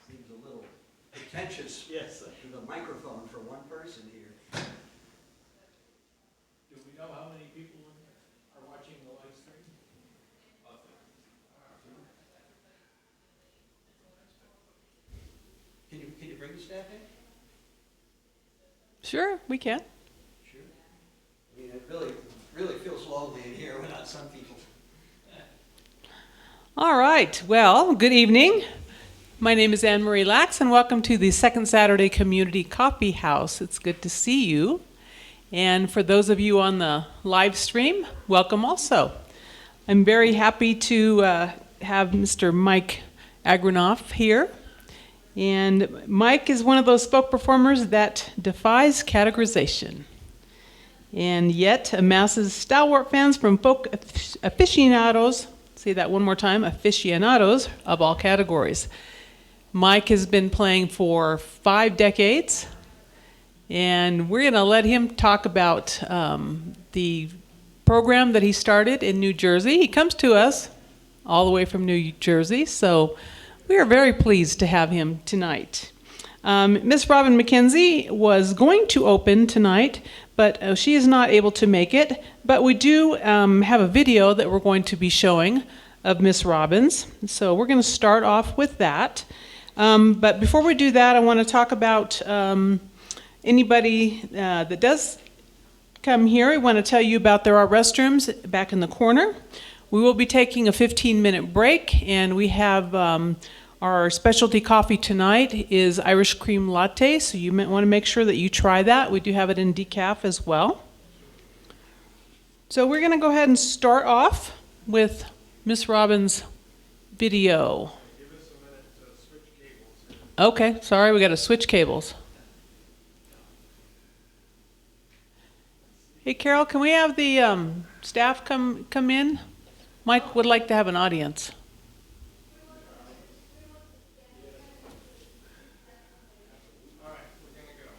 Seems a little pretentious. Yes. With a microphone for one person here. Do we know how many people are watching the live stream? Can you bring the staff in? Sure, we can. Sure. I mean, it really feels lonely in here without some people. All right, well, good evening. My name is Anne Marie Lax, and welcome to the Second Saturday Community Coffee House. It's good to see you. And for those of you on the live stream, welcome also. I'm very happy to have Mr. Mike Agranoff here. And Mike is one of those folk performers that defies categorization. And yet amasses stalwart fans from folk aficionados, say that one more time, aficionados of all categories. Mike has been playing for 5 decades, and we're going to let him talk about the program that he started in New Jersey. He comes to us all the way from New Jersey, so we are very pleased to have him tonight. Miss Robin McKenzie was going to open tonight, but she is not able to make it. But we do have a video that we're going to be showing of Miss Robbins, so we're going to start off with that. But before we do that, I want to talk about anybody that does come here. I want to tell you about there are restrooms back in the corner. We will be taking a 15-minute break, and we have our specialty coffee tonight is Irish cream latte, so you might want to make sure that you try that. We do have it in decaf as well. So we're going to go ahead and start off with Miss Robbins' video. Give us a minute to switch cables. Okay, sorry, we got to switch cables. Hey, Carol, can we have the staff come in? Mike would like to have an audience. All right, we're going to go.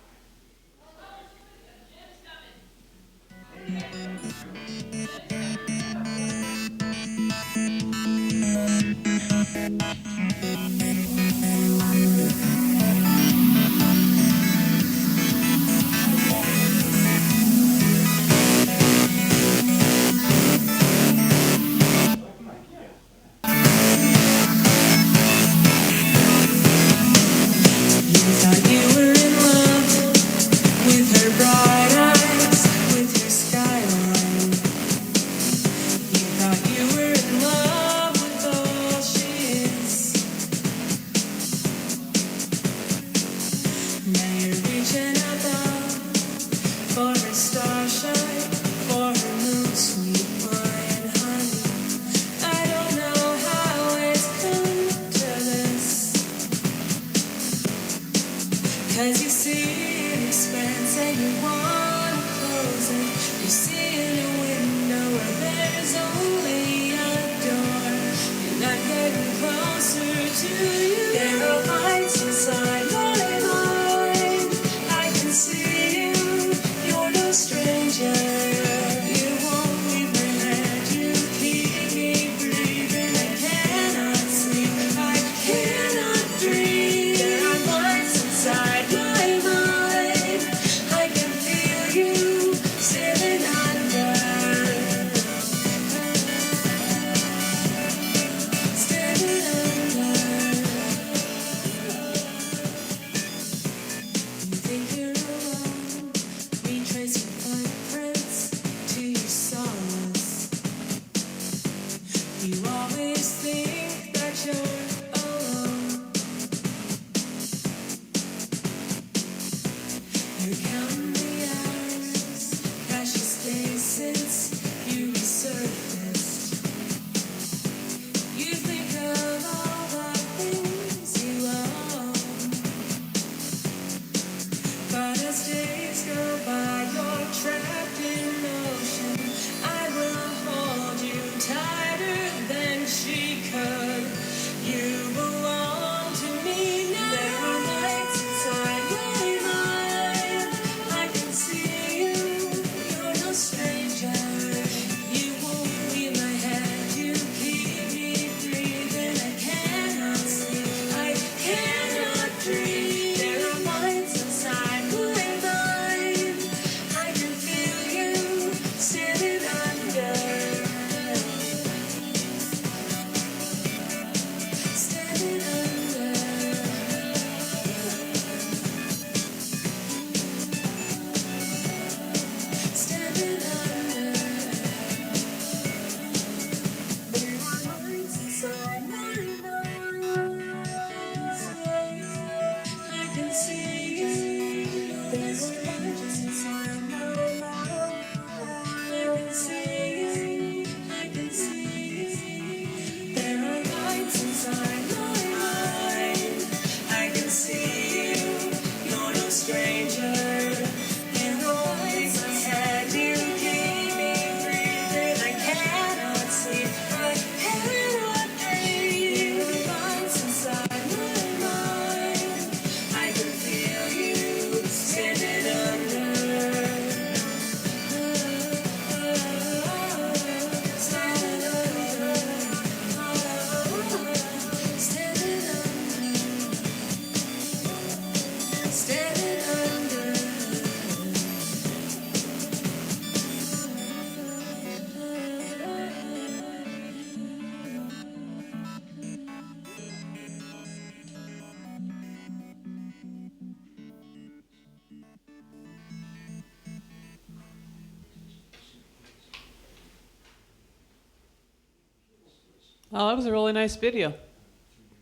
Oh, that was a really nice video.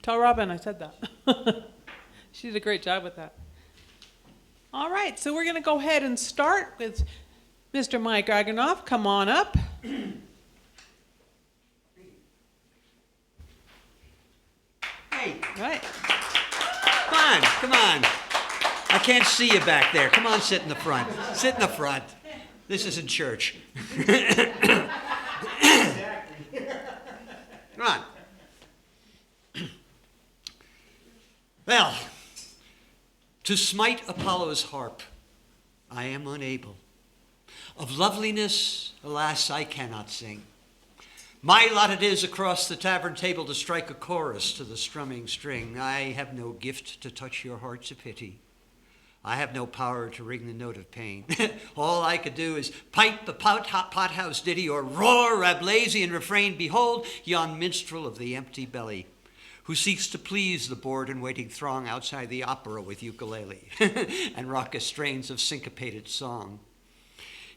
Tell Robin I said that. She did a great job with that. All right, so we're going to go ahead and start with Mr. Mike Agranoff. Come on up. Hey, Right. come on. I can't see you back there. Come on, sit in the front. Sit in the front. This isn't church. Come on. Well, to smite Apollo's harp, I am unable. Of loveliness, alas, I cannot sing. My lot it is across the tavern table to strike a chorus to the strumming string. I have no gift to touch your hearts of pity. I have no power to ring the note of pain. All I could do is pipe a pothouse ditty or roar Rabelaisian refrain. Behold, yon minstrel of the empty belly, who seeks to please the bored and waiting throng outside the opera with ukulele and raucous strains of syncopated song.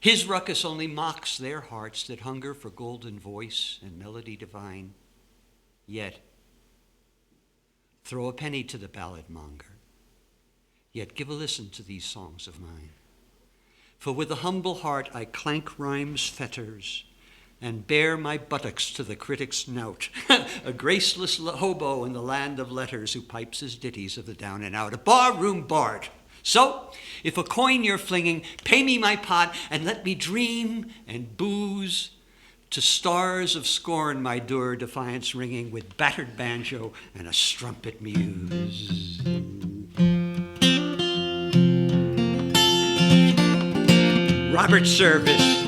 His ruckus only mocks their hearts that hunger for golden voice and melody divine. Yet, throw a penny to the ballad monger. Yet give a listen to these songs of mine. For with a humble heart I clank rhyme's fetters and bare my buttocks to the critic's knout, a graceless hobo in the land of letters who pipes his ditties of the down and out, a barroom bard. So, if a coin you're flinging, pay me my pot and let me dream and booze. To stars of scorn my dour defiance ringing with battered banjo and a strumpet muse. Robert Service.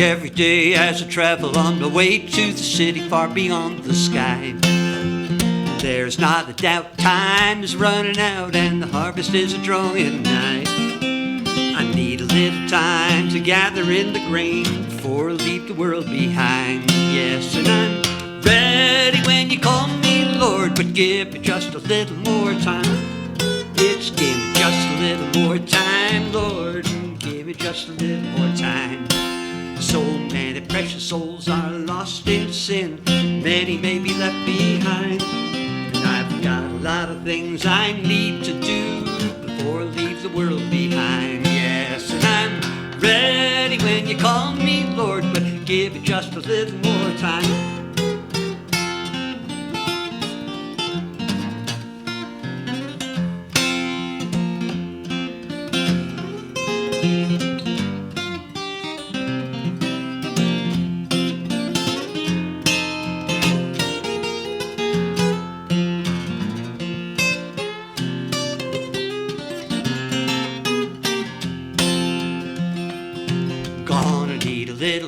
Every day as I travel on my way to the city far beyond the sky. There's not a doubt time is running out and the harvest is a drawing nigh. I need a little time to gather in the grain before I leave the world behind. Yes, and I'm ready when you call me Lord, but give me just a little more time. It's give me just a little more time, Lord, give me just a little more time. So many precious souls are lost in sin, many may be left behind. And I've got a lot of things I need to do before I leave the world behind. Yes, and I'm ready when you call me Lord, but give it just a little more time.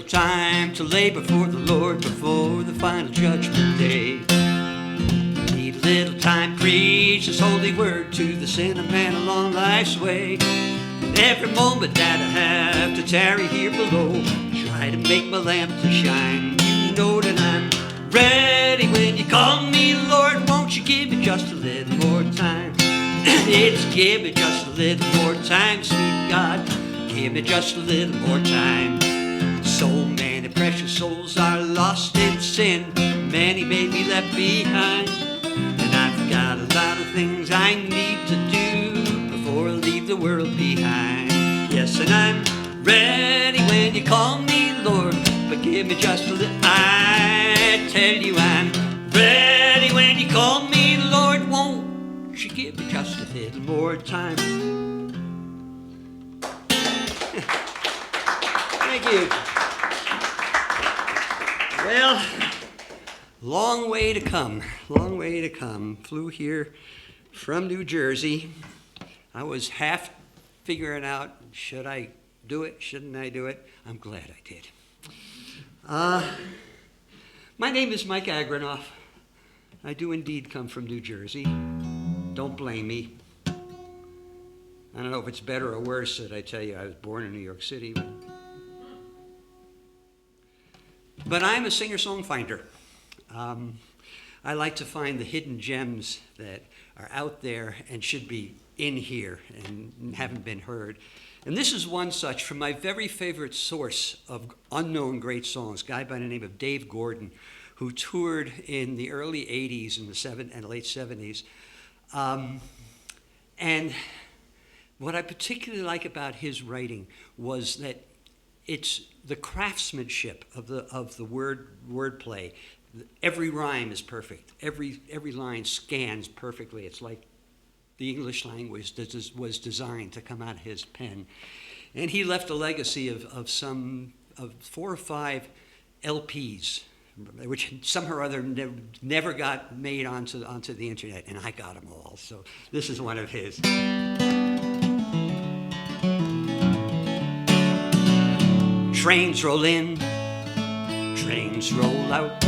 Time to lay before the Lord before the final judgment day. Need a little time, preach His holy word to the sinner man along life's way. And every moment that I have to tarry here below, try to make my lamp to shine. You know that I'm ready when you call me Lord. Won't you give me just a little more time? It's give me just a little more time, sweet God. Give me just a little more time. So many precious souls are lost in sin, many may be left behind. And I've got a lot of things I need to do before I leave the world behind. Yes, and I'm ready when you call me Lord, but give me just a little. I tell you I'm ready when you call me Lord. Won't you give me just a little more time? Thank you. Well, long way to come, long way to come. Flew here from New Jersey. I was half figuring out, should I do it, shouldn't I do it? I'm glad I did. My name is Mike Agranoff. I do indeed come from New Jersey. Don't blame me. I don't know if it's better or worse that I tell you I was born in New York City. But I'm a singer-songfinder. I like to find the hidden gems that are out there and should be in here and haven't been heard. And this is one such from my very favorite source of unknown great songs, a guy by the name of Dave Gordon, who toured in the early 80s and late 70s. And what I particularly like about his writing was that it's the craftsmanship of the wordplay. Every rhyme is perfect. Every line scans perfectly. It's like the English language that was designed to come out of his pen. And he left a legacy of 4 or 5 LPs, which somehow or other never got made onto the internet, and I got them all. So this is one of his. Trains roll in, trains roll out.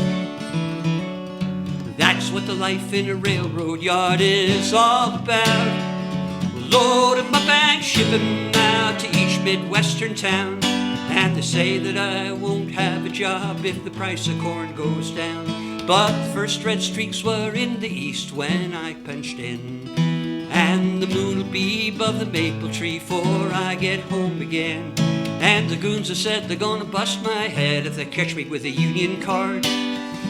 That's what the life in a railroad yard is all about. Load 'em up and ship 'em out to each Midwestern town. And they say that I won't have a job if the price of corn goes down. But the first red streaks were in the east when I punched in. And the moon will be above the maple tree 'fore I get home again. And the goons have said they're gonna bust my head if they catch me with a union card.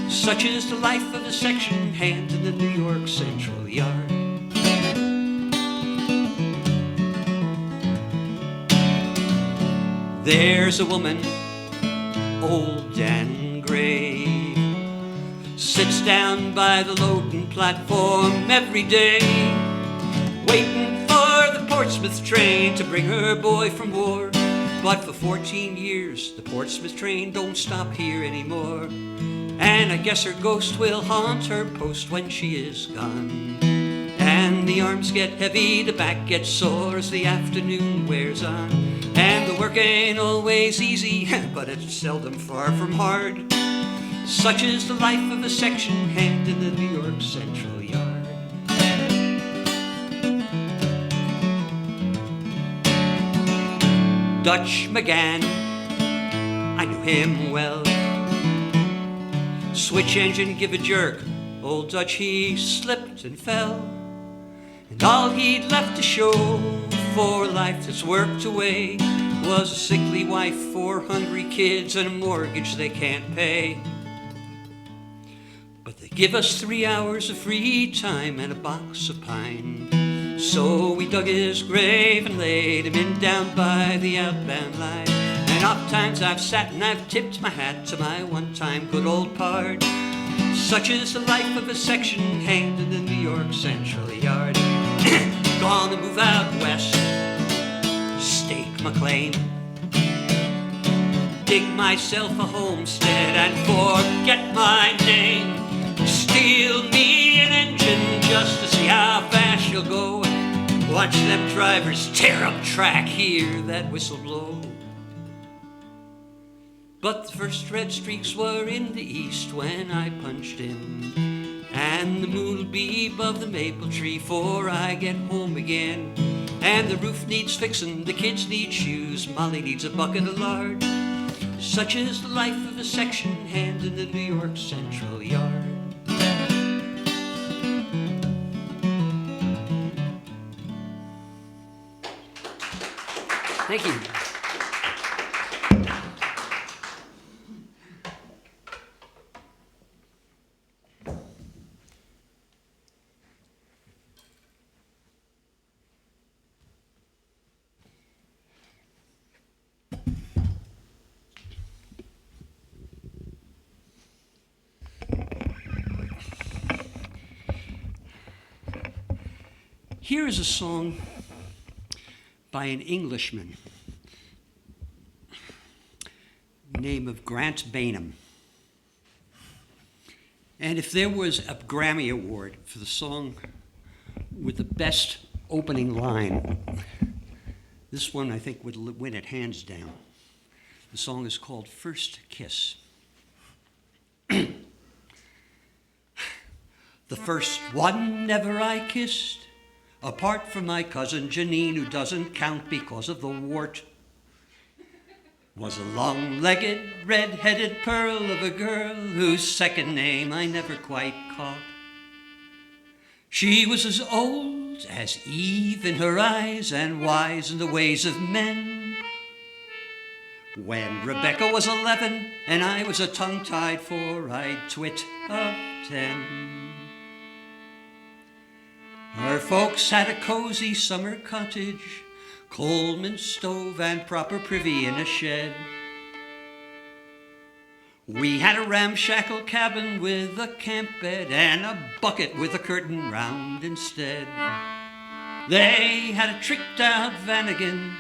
Such is the life of a section hand in the New York Central Yard. There's a woman, old and gray, sits down by the loading platform every day, waiting for the Portsmouth train to bring her boy from war. But for 14 years, the Portsmouth train don't stop here anymore. And I guess her ghost will haunt her post when she is gone. And the arms get heavy, the back gets sore as the afternoon wears on. And the work ain't always easy, but it's seldom far from hard. Such is the life of a section hand in the New York Central Yard. Dutch McGann, I knew him well. Switch engine give a jerk, old Dutch he slipped and fell. And all he'd left to show for a life that's worked away was a sickly wife, 4 hungry kids, and a mortgage they can't pay. But they give us 3 hours of free time and a box of pine. So we dug his grave and laid him in down by the outbound line. And oft times I've sat and I've tipped my hat to my one-time good old pard. Such is the life of a section hand in the New York Central Yard. Gonna move out west, stake my claim, dig myself a homestead and forget my name. Steal me an engine just to see how fast you'll go. Watch them drivers tear up track, hear that whistle blow. But the first red streaks were in the east when I punched in. And the moon will be above the maple tree 'fore I get home again. And the roof needs fixin', the kids need shoes, Molly needs a bucket of lard. Such is the life of a section hand in the New York Central Yard. Thank you. Here is a song by an Englishman, name of Grant Bainham. And if there was a Grammy Award for the song with the best opening line, this one I think would win it hands down. The song is called First Kiss. The first one ever I kissed apart from my cousin Janine, who doesn't count because of the wart, was a long-legged, red-headed pearl of a girl whose second name I never quite caught. She was as old as Eve in her eyes and wise in the ways of men. When Rebecca was 11 and I was a tongue-tied 4, I'd twit of 10. Her folks had a cozy summer cottage, Coleman stove and proper privy in a shed. We had a ramshackle cabin with a camp bed and a bucket with a curtain round instead. They had a tricked-out Vanagon.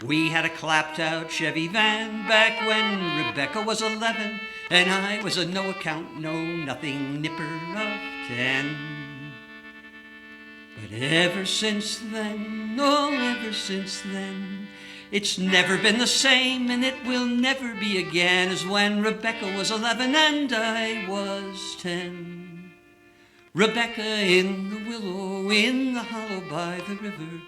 We had a clapped-out Chevy van back when Rebecca was 11 and I was a no-account, no-nothing nipper of 10. But ever since then, oh, ever since then, it's never been the same and it will never be again as when Rebecca was 11 and I was 10. Rebecca in the willow, in the hollow by the river,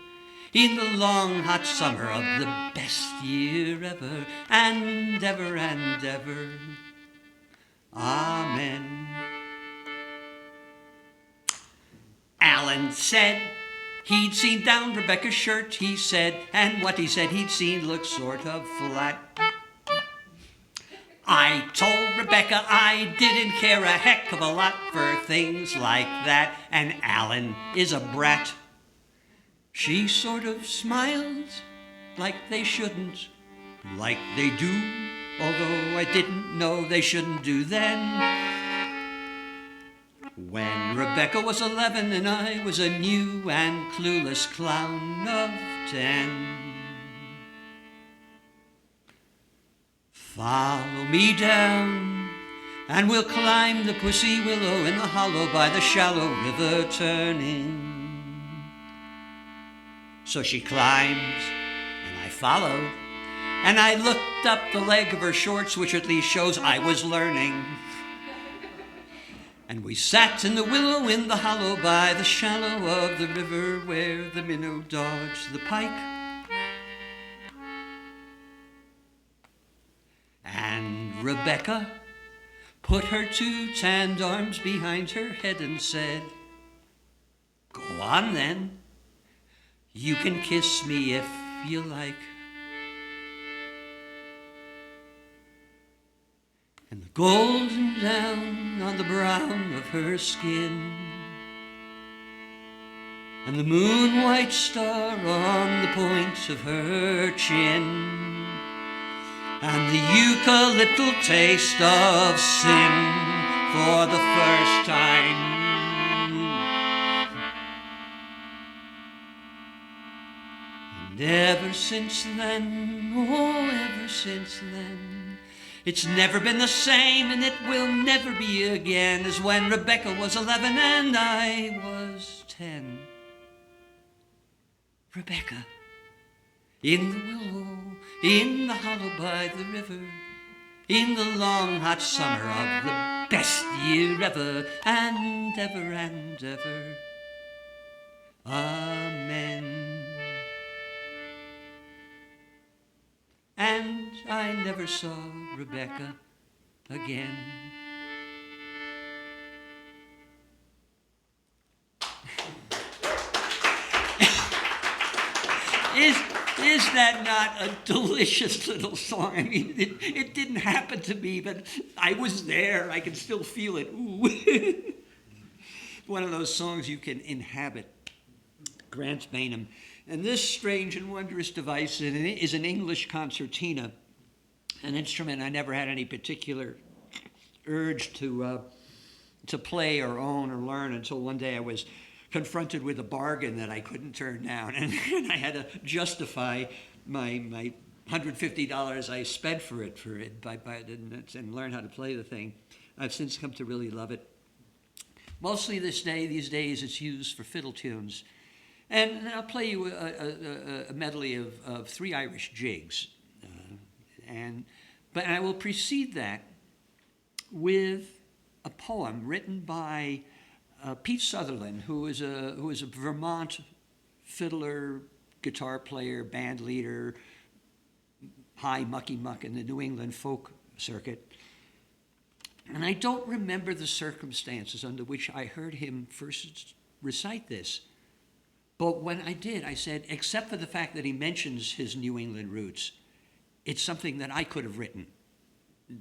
in the long hot summer of the best year ever, and ever and ever. Amen. Alan said he'd seen down Rebecca's shirt, he said, and what he said he'd seen looked sort of flat. I told Rebecca I didn't care a heck of a lot for things like that, and Alan is a brat. She sort of smiled like they shouldn't, like they do, although I didn't know they shouldn't do then. When Rebecca was 11 and I was a new and clueless clown of 10. Follow me down, and we'll climb the pussy willow in the hollow by the shallow river turning. So she climbed, and I followed, and I looked up the leg of her shorts, which at least shows I was learning. And we sat in the willow in the hollow by the shallow of the river where the minnow dodged the pike. And Rebecca put her 2 tanned arms behind her head and said, "Go on then, you can kiss me if you like." And the golden down on the brown of her skin, and the moon-white star on the point of her chin, and the eucalyptal taste of sin for the first time. And ever since then, oh, ever since then, it's never been the same and it will never be again as when Rebecca was 11 and I was 10. Rebecca, in the willow, in the hollow by the river, in the long hot summer of the best year ever, and ever and ever. Amen. And I never saw Rebecca again. Is that not a delicious little song? I mean, it didn't happen to me, but I was there. I can still feel it. Ooh. One of those songs you can inhabit. Grant Bainham. And this strange and wondrous device is an English concertina, an instrument I never had any particular urge to play or own or learn until one day I was confronted with a bargain that I couldn't turn down, and I had to justify my $150 I spent for it and learn how to play the thing. I've since come to really love it. Mostly these days it's used for fiddle tunes. And I'll play you a medley of 3 Irish jigs. But I will precede that with a poem written by Pete Sutherland, who is a Vermont fiddler, guitar player, band leader, high mucky muck in the New England folk circuit. And I don't remember the circumstances under which I heard him first recite this. But when I did, I said, except for the fact that he mentions his New England roots, it's something that I could have written,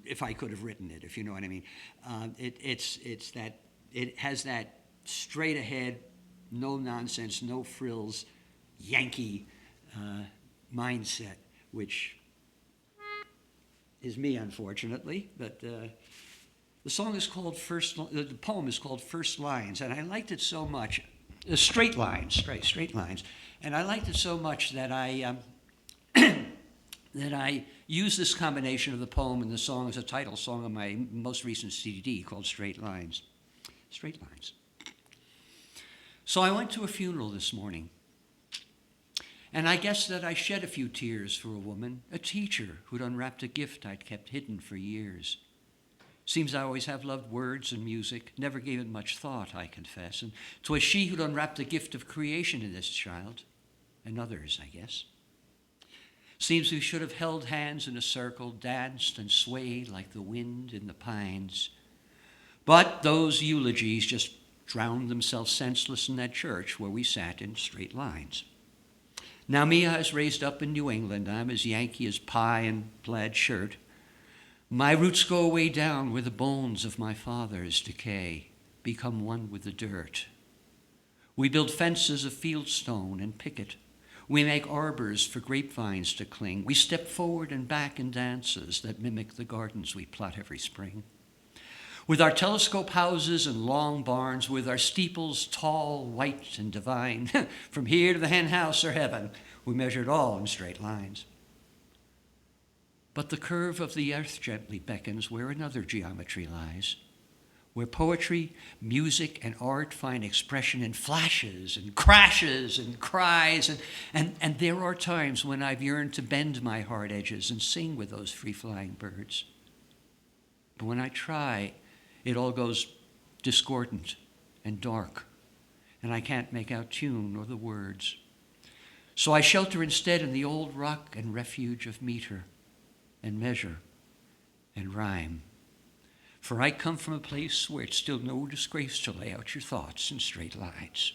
if I could have written it, if you know what I mean. It's that, it has that straight ahead, no nonsense, no frills, Yankee mindset, which is me, unfortunately. But the song is called the poem is called First Lines, and I liked it so much. Straight lines, straight lines, and I liked it so much that I that I used this combination of the poem and the song as a title song on my most recent CD called Straight Lines. Straight Lines. So I went to a funeral this morning, and I guess that I shed a few tears for a woman, a teacher who'd unwrapped a gift I'd kept hidden for years. Seems I always have loved words and music, never gave it much thought, I confess, and 'twas she who'd unwrapped the gift of creation in this child, and others, I guess. Seems we should have held hands in a circle, danced and swayed like the wind in the pines. But those eulogies just drowned themselves senseless in that church where we sat in straight lines. Now me, I was raised up in New England. I'm as Yankee as pie and plaid shirt. My roots go way down where the bones of my fathers decay, become one with the dirt. We build fences of fieldstone and picket. We make arbors for grapevines to cling. We step forward and back in dances that mimic the gardens we plot every spring. With our telescope houses and long barns, with our steeples tall, white, and divine, from here to the hen house or heaven, we measure it all in straight lines. But the curve of the earth gently beckons where another geometry lies, where poetry, music, and art find expression in flashes and crashes and cries, and there are times when I've yearned to bend my hard edges and sing with those free-flying birds. But when I try, it all goes discordant and dark, and I can't make out tune or the words. So I shelter instead in the old rock and refuge of meter and measure and rhyme. For I come from a place where it's still no disgrace to lay out your thoughts in straight lines.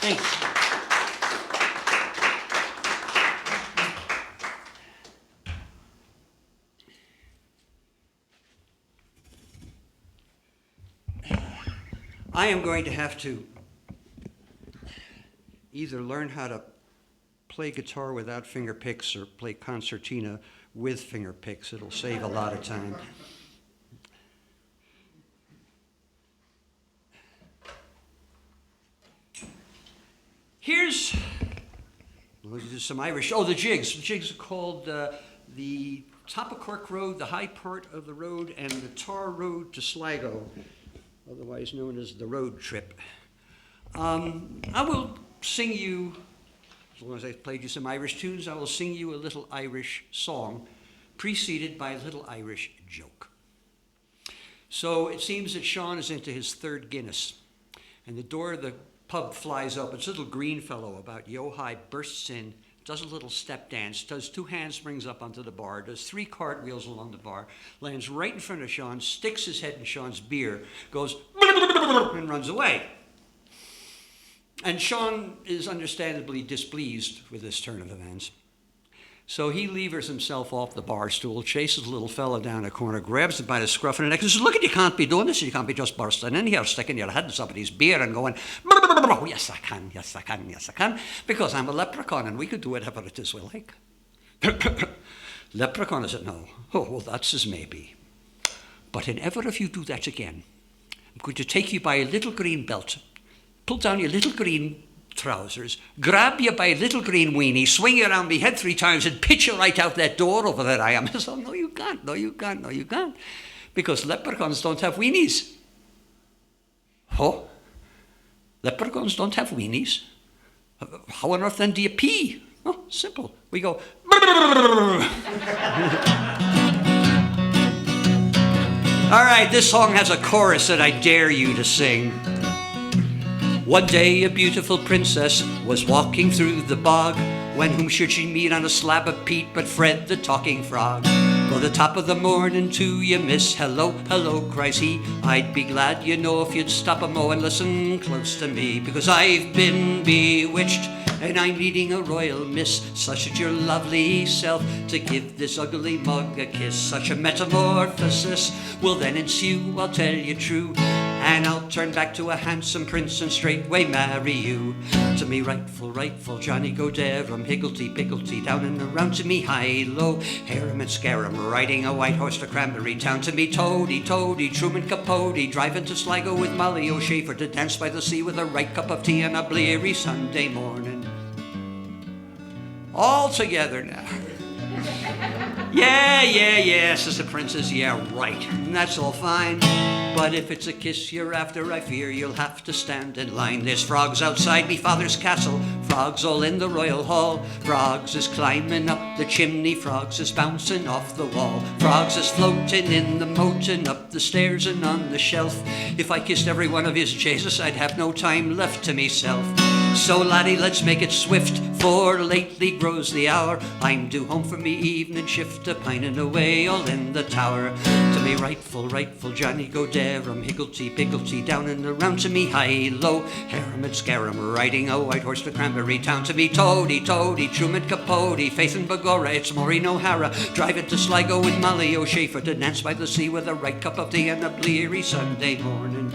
Thanks. I am going to have to either learn how to play guitar without finger picks or play concertina with finger picks. It'll save a lot of time. Here's some Irish. Oh, the jigs. The jigs are called the Top of Cork Road, the high part of the road, and the tar road to Sligo, otherwise known as the road trip. I will sing you, as long as I've played you some Irish tunes, I will sing you a little Irish song, preceded by a little Irish joke. So it seems that Sean is into his third Guinness, and the door of the pub flies open. It's a little green fellow about yo-high, bursts in, does a little step dance, does 2 handsprings up onto the bar, does 3 cartwheels along the bar, lands right in front of Sean, sticks his head in Sean's beer, goes and runs away. And Sean is understandably displeased with this turn of events. So he levers himself off the bar stool, chases the little fella down the corner, grabs him by the scruff of the neck and says, look, you can't be doing this. You can't be just bursting in here, sticking your head in somebody's beer and going, yes, I can, yes, I can, yes, I can, because I'm a leprechaun and we could do whatever it is we like. Leprechaun, is it? No. Oh, well, that's as maybe. But in ever if you do that again, I'm going to take you by a little green belt, pull down your little green trousers, grab you by a little green weenie, swing you around me head 3 times and pitch you right out that door over there I am. So no, you can't, no, you can't, no, you can't. Because leprechauns don't have weenies. Oh, leprechauns don't have weenies. How on earth then do you pee? Oh, simple. We go. All right, this song has a chorus that I dare you to sing. One day a beautiful princess was walking through the bog, when whom should she meet on a slab of peat but Fred the talking frog. Go the top of the morning to you, miss, hello, hello, cries he. I'd be glad, you know, if you'd stop a mo and listen close to me, because I've been bewitched and I'm needing a royal miss, such as your lovely self, to give this ugly mug a kiss. Such a metamorphosis will then ensue, I'll tell you true, and I'll turn back to a handsome prince and straightway marry you. To me rightful Johnny go Derum, higgledy-piggledy, down and around to me high-low, harum and scarum, riding a white horse to Cranberry Town. To me toady, Truman Capote, driving to Sligo with Molly O'Shafer, to dance by the sea with a right cup of tea on a bleary Sunday morning. All together now. Yeah, says the princess, yeah, right, and that's all fine. But if it's a kiss you're after, I fear you'll have to stand in line. There's frogs outside me father's castle, frogs all in the royal hall. Frogs is climbing up the chimney, frogs is bouncing off the wall. Frogs is floating in the moat and up the stairs and on the shelf. If I kissed every one of his Jesus, I'd have no time left to myself. So laddie, let's make it swift, for lately grows the hour. I'm due home from me evening shift, a pining away all in the tower. To me rightful Johnny go Derum, higgledy-piggledy, down and around to me high-low, harum and scarum, riding a white horse to Cranberry Town. To me toady, Truman Capote, Faith and Begorra, it's Maureen O'Hara, driving to Sligo with Molly O'Shafer, to dance by the sea with a right cup of tea on a bleary Sunday morning.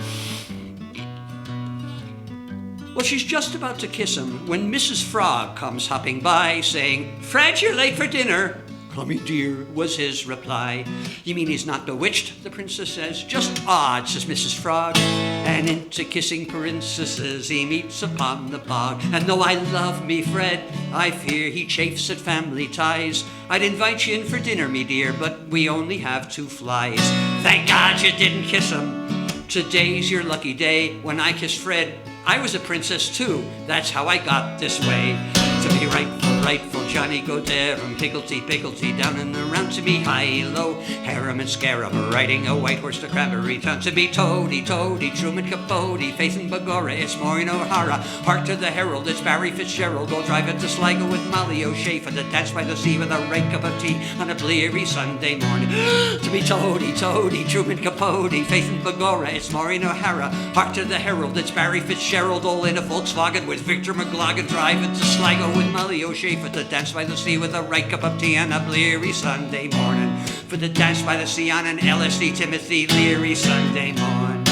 Well, she's just about to kiss him when Mrs. Frog comes hopping by, saying, Fred, you're late for dinner. Clummy dear, was his reply. You mean he's not bewitched, the princess says. Just odd, says Mrs. Frog. And into kissing princesses he meets upon the bog. And though I love me Fred, I fear he chafes at family ties. I'd invite you in for dinner, me dear, but we only have 2 flies. Thank God you didn't kiss him. Today's your lucky day. When I kissed Fred, I was a princess too. That's how I got this way. To be rightful Insightful Johnny go there and picklety down and around to be high-low. Harem and Scarab riding a white horse to Cranberry Town to be toady, Truman Capote, Faith and Bagora, it's Maureen O'Hara. Hark to the herald, it's Barry Fitzgerald. Go drive it to Sligo with Molly O'Shea for the dance by the sea with a right cup of tea on a bleary Sunday morning. To be toady, Truman Capote, Faith and Bagora, it's Maureen O'Hara. Hark to the herald, it's Barry Fitzgerald, all in a Volkswagen with Victor McLaughlin driving to Sligo with Molly O'Shea for the dance by the sea with a right cup of tea on a bleary Sunday morning. For the dance by the sea on an LSD Timothy Leary Sunday morning.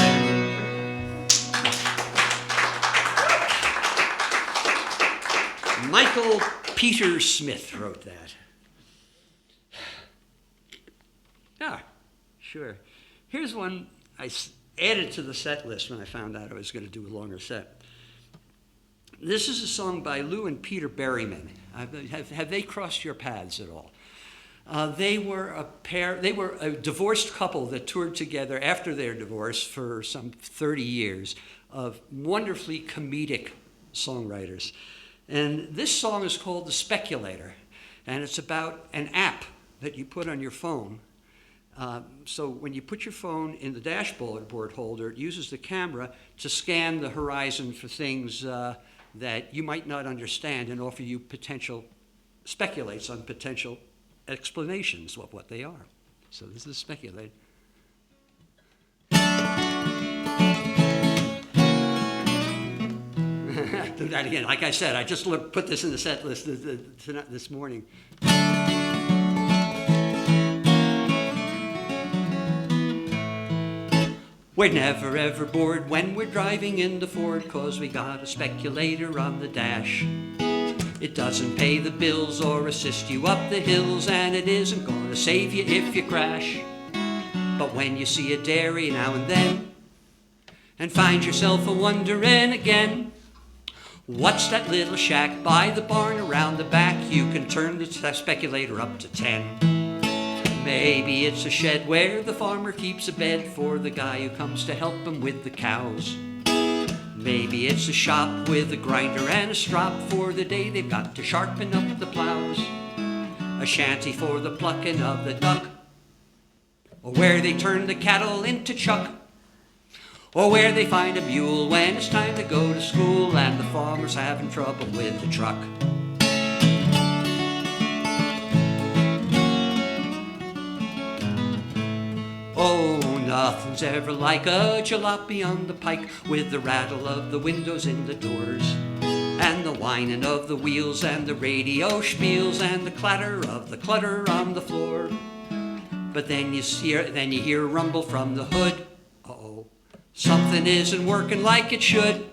Michael Peter Smith wrote that. Ah, sure. Here's one I added to the set list when I found out I was going to do a longer set. This is a song by Lou and Peter Berryman. Have they crossed your paths at all? They were a divorced couple that toured together after their divorce for some 30 years, of wonderfully comedic songwriters. And this song is called The Speculator, and it's about an app that you put on your phone. So when you put your phone in the dashboard holder, it uses the camera to scan the horizon for things that you might not understand and offer you speculates on potential explanations of what they are. So this is Speculate. Do that again. Like I said, I just put this in the set list this morning. We're never ever bored when we're driving in the Ford, 'cause we got a speculator on the dash. It doesn't pay the bills or assist you up the hills, and it isn't gonna save you if you crash. But when you see a dairy now and then, and find yourself a-wondering again, what's that little shack by the barn around the back, you can turn the speculator up to 10. Maybe it's a shed where the farmer keeps a bed for the guy who comes to help him with the cows. Maybe it's a shop with a grinder and a strop for the day they've got to sharpen up the plows. A shanty for the plucking of the duck, or where they turn the cattle into chuck, or where they find a mule when it's time to go to school and the farmer's having trouble with the truck. Oh, nothing's ever like a jalopy on the pike, with the rattle of the windows in the doors, and the whining of the wheels and the radio spiels and the clatter of the clutter on the floor. But then you hear a rumble from the hood. Uh-oh, something isn't working like it should.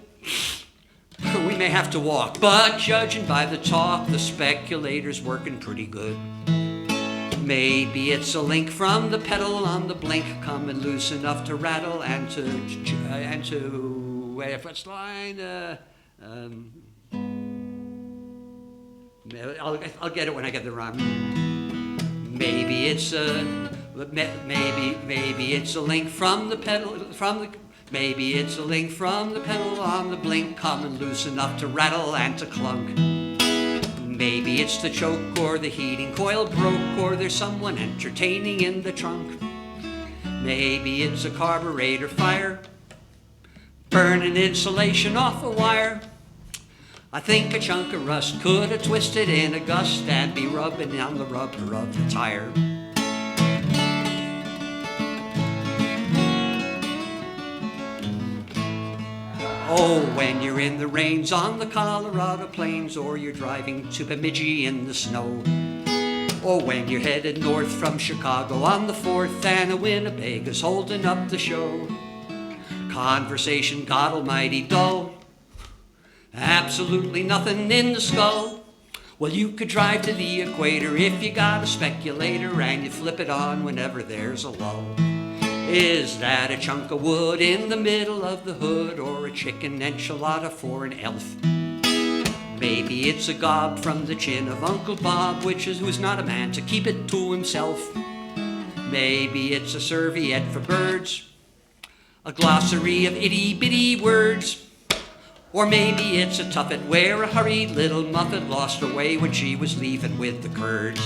We may have to walk, but judging by the talk, the speculator's working pretty good. Maybe it's a link from the pedal on the blink, coming loose enough to rattle and to what's the line? I'll get it when I get the rhyme. Maybe it's a link from the pedal maybe it's a link from the pedal on the blink, coming loose enough to rattle and to clunk. Maybe it's the choke or the heating coil broke, or there's someone entertaining in the trunk. Maybe it's a carburetor fire, burning insulation off a wire. I think a chunk of rust could have twisted in a gust and be rubbing on the rubber of the tire. Oh, when you're in the rains on the Colorado plains, or you're driving to Bemidji in the snow, or when you're headed north from Chicago on the 4th and a Winnipeg is holding up the show. Conversation God almighty dull, absolutely nothing in the skull. Well, you could drive to the equator if you got a speculator, and you flip it on whenever there's a lull. Is that a chunk of wood in the middle of the hood, or a chicken enchilada for an elf? Maybe it's a gob from the chin of Uncle Bob, who's not a man to keep it to himself. Maybe it's a serviette for birds, a glossary of itty-bitty words, Or maybe it's a tuffet where a hurried little muffet lost her way when she was leaving with the curds.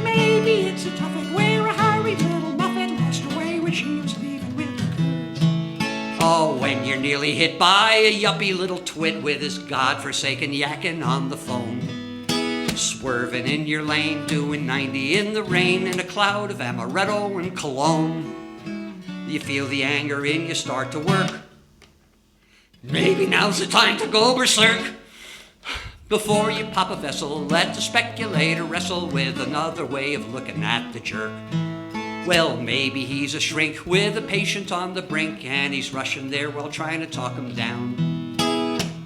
Maybe it's a tuffet where a hurried little muffet lost her way when she was leaving with the curds. Oh, when you're nearly hit by a yuppie little twit with his godforsaken yakking on the phone. Swerving in your lane, doing 90 in the rain in a cloud of amaretto and cologne. You feel the anger in you start to work. Maybe now's the time to go berserk. Before you pop a vessel, let the speculator wrestle with another way of looking at the jerk. Well, maybe he's a shrink with a patient on the brink, and he's rushing there while trying to talk him down.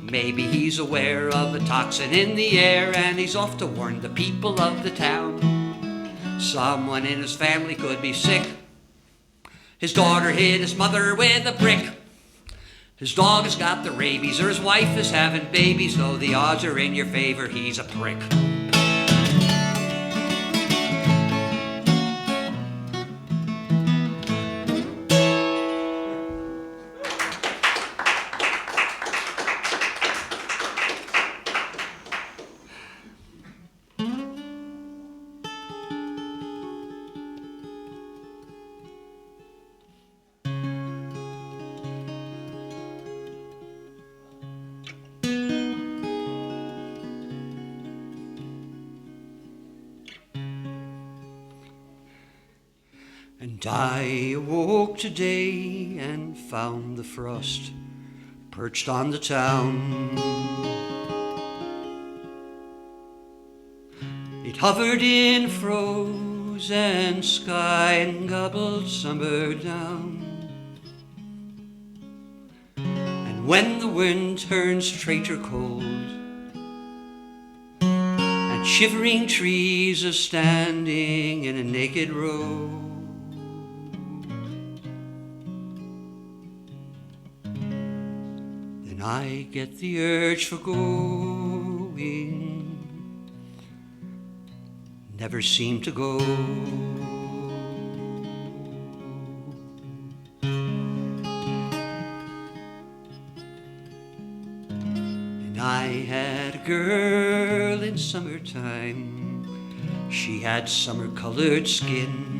Maybe he's aware of a toxin in the air, and he's off to warn the people of the town. Someone in his family could be sick. His daughter hit his mother with a brick. His dog has got the rabies, or his wife is having babies, though the odds are in your favor, he's a prick. And I awoke today and found the frost perched on the town. It hovered in frozen sky and gobbled summer down. And when the wind turns traitor cold, and shivering trees are standing in a naked row, I get the urge for going, never seem to go. And I had a girl in summertime, she had summer-colored skin.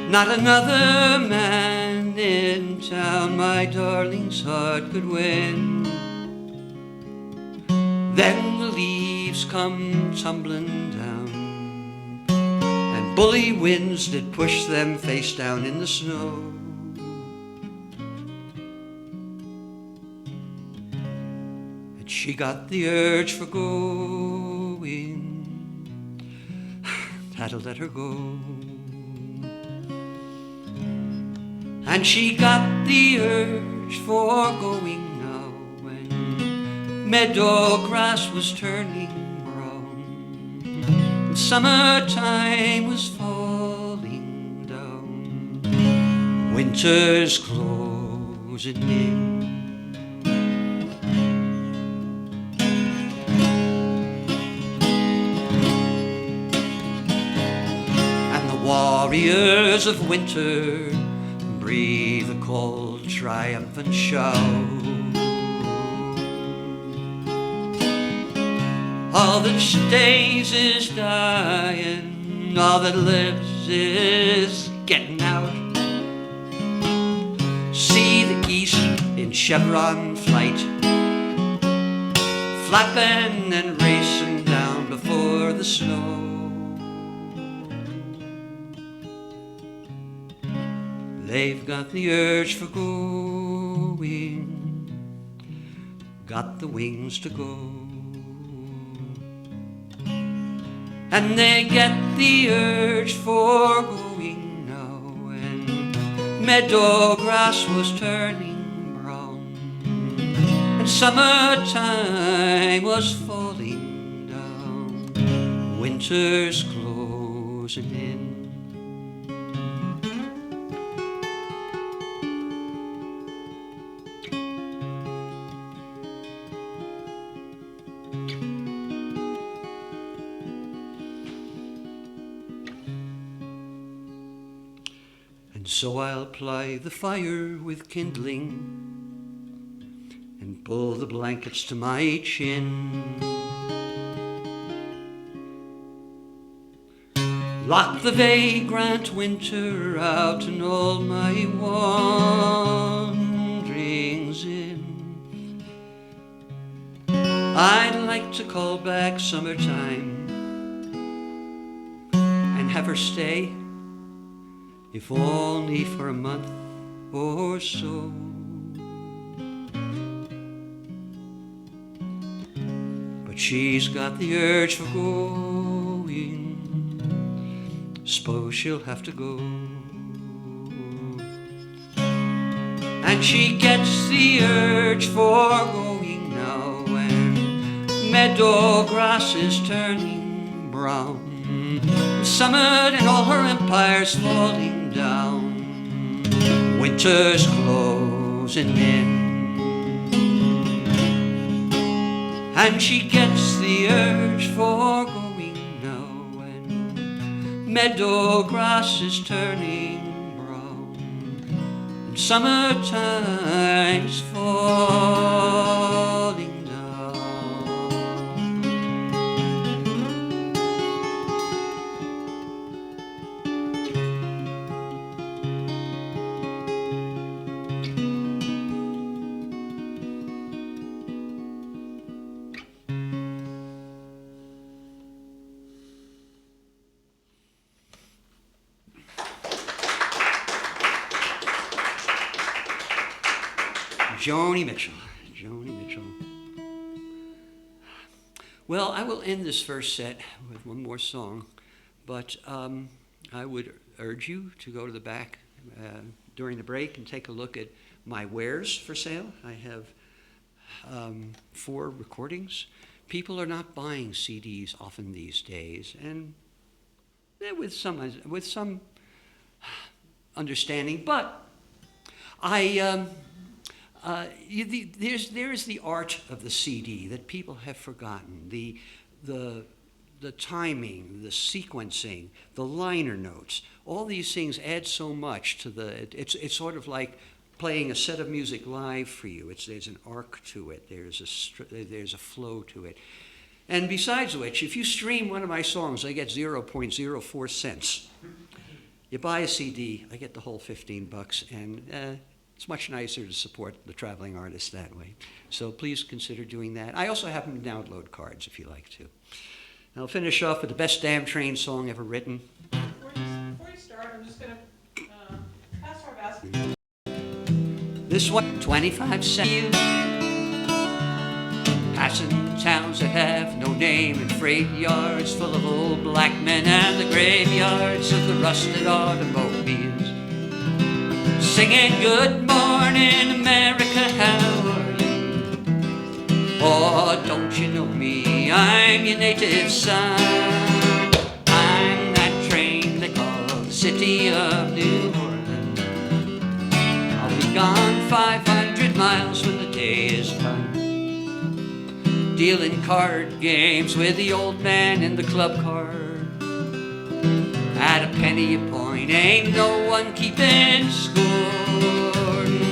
Not another man in town my darling's heart could win. Then the leaves come tumbling down, and bully winds did push them face down in the snow. And she got the urge for going, had to let her go. And she got the urge for going now when meadow grass was turning brown and summertime was falling down, winter's closing in. And the warriors of winter breathe a cold, triumphant shout. All that stays is dying, all that lives is getting out. See the geese in chevron flight, flapping and racing down before the snow. They've got the urge for going, got the wings to go. And they get the urge for going now when meadow grass was turning brown and summertime was falling down, winter's closing in. And so I'll ply the fire with kindling and pull the blankets to my chin. Lock the vagrant winter out and all my wanderings in. I'd like to call back summertime and have her stay, if only for a month or so. But she's got the urge for going. Suppose she'll have to go. And she gets the urge for going now when meadow grass is turning brown, summer and all her empire's falling down, winter's closing in. And she gets the urge for going now when meadow grass is turning brown and summertime's falling down. Joni Mitchell. Well, I will end this first set with one more song, but I would urge you to go to the back during the break and take a look at my wares for sale. I have 4 recordings. People are not buying CDs often these days, and with some understanding, but there is the art of the CD that people have forgotten. The timing, the sequencing, the liner notes. All these things add so much to it's sort of like playing a set of music live for you. There's an arc to it. There's a flow to it. And besides which, if you stream one of my songs, I get 0.04 cents. You buy a CD, I get the whole $15, and it's much nicer to support the traveling artist that way. So please consider doing that. I also have them download cards if you like to. I'll finish off with the best damn train song ever written. Before you start, I'm just going to pass our basket. This one, 25 cents. Passing towns that have no name and freight yards full of old black men and the graveyards of the rusted automobiles. Singing good morning America, how are you? Oh, don't you know me, I'm your native son. I'm that train they call the city of New Orleans. I'll be gone 500 miles when the day is done, dealing card games with the old man in the club car. At a penny a point, ain't no one keeping score.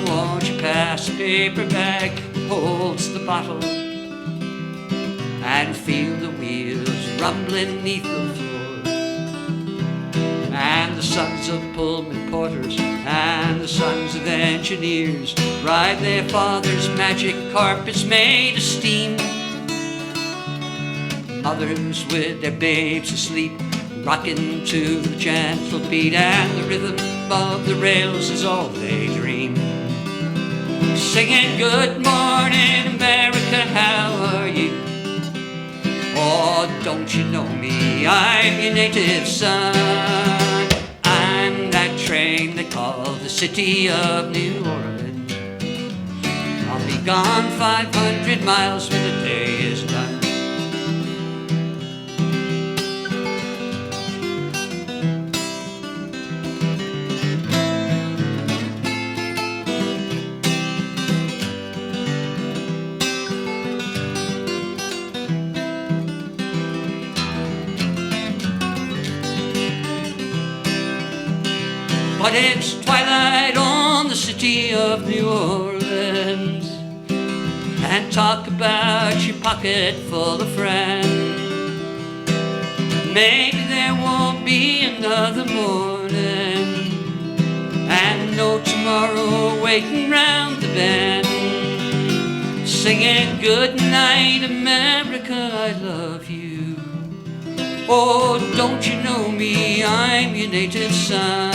Won't you pass a paper bag that holds the bottle and feel the wheels rumbling neath the floor? And the sons of Pullman porters and the sons of engineers ride their father's magic carpets made of steam. Mothers with their babes asleep, rocking to the gentle beat, and the rhythm of the rails is all they dream. Singing good morning America, how are you? Oh, don't you know me, I'm your native son. I'm that train they call the city of New Orleans. I'll be gone 500 miles when the day is done. But it's twilight on the city of New Orleans, and talk about your pocket full of friends. Maybe there won't be another morning, and no tomorrow waiting round the bend, singing good night America, I love you. Oh, don't you know me, I'm your native son.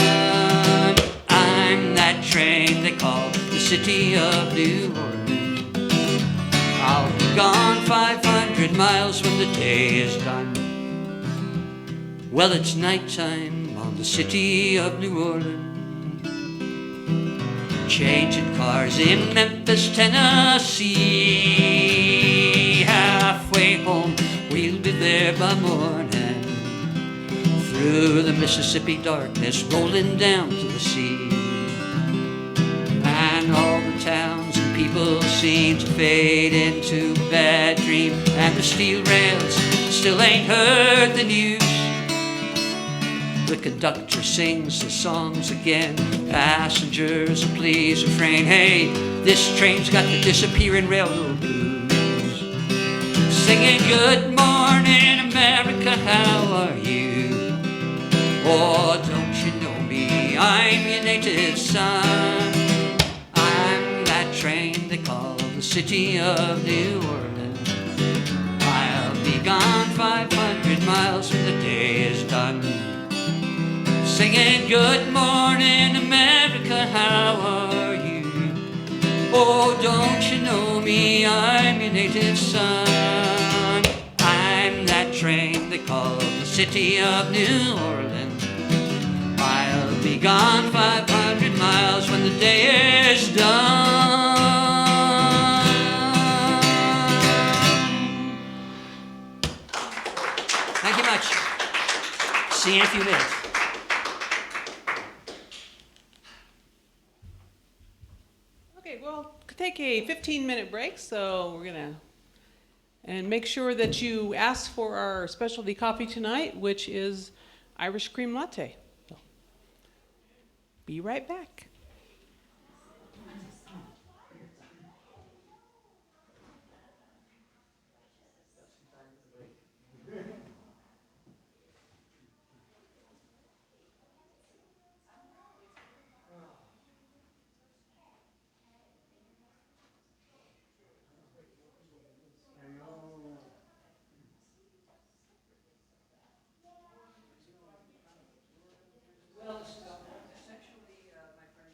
I'm that train they call the city of New Orleans. I'll be gone 500 miles when the day is done. Well, it's nighttime on the city of New Orleans. Changing cars in Memphis, Tennessee. Halfway home, we'll be there by morning. Through the Mississippi darkness, rolling down to the sea. And all the towns and people seem to fade into a bad dream, and the steel rails still ain't heard the news. The conductor sings the songs again. Passengers, please refrain. Hey, this train's got the disappearing railroad blues. Singing good morning America, how are you? Oh, don't you know me, I'm your native son. I'm that train they call the city of New Orleans. I'll be gone 500 miles when the day is done. Singing good morning America, how are you? Oh, don't you know me, I'm your native son. I'm that train they call the city of New Orleans. I'll be gone 500 miles when the day is done. Thank you much. See you in a few minutes. We'll take a 15-minute break, so we're gonna and make sure that you ask for our specialty coffee tonight, which is Irish cream latte. So, be right back. Well, essentially, my friend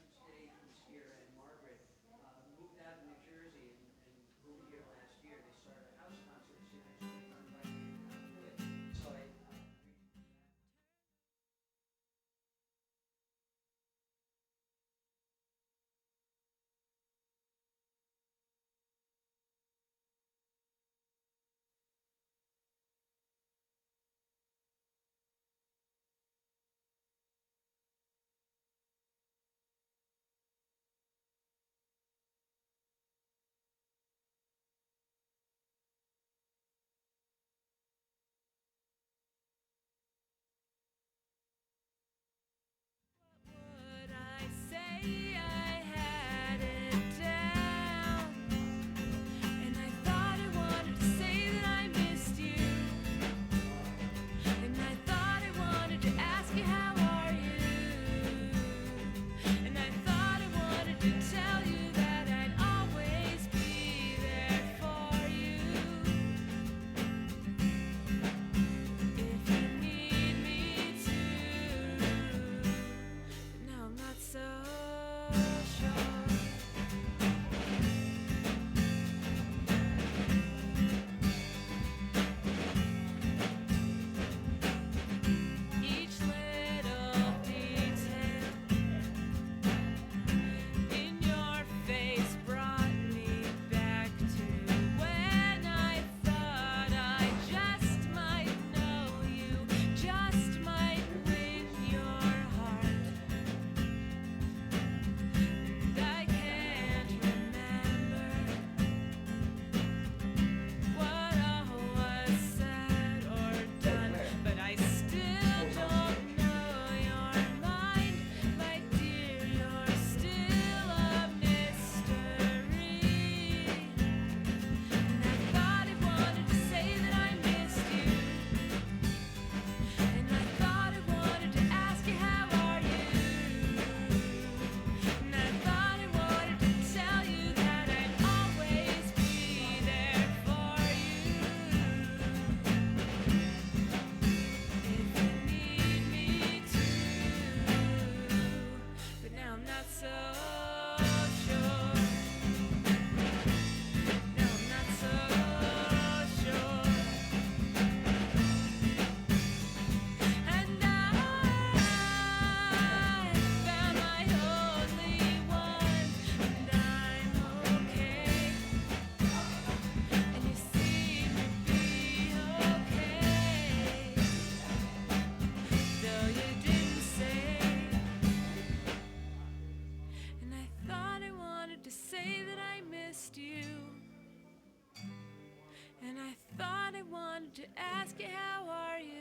ask you how are you.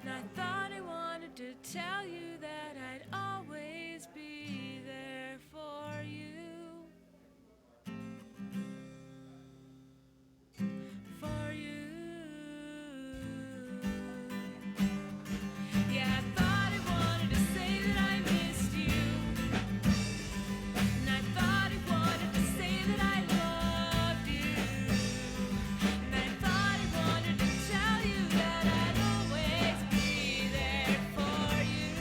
And I thought I wanted to tell you that I'd always be there for you. For you. Yeah, I thought I wanted to say that I missed you. And I thought I wanted to say that I loved you. And I thought I wanted to tell you that I'd always be there for you.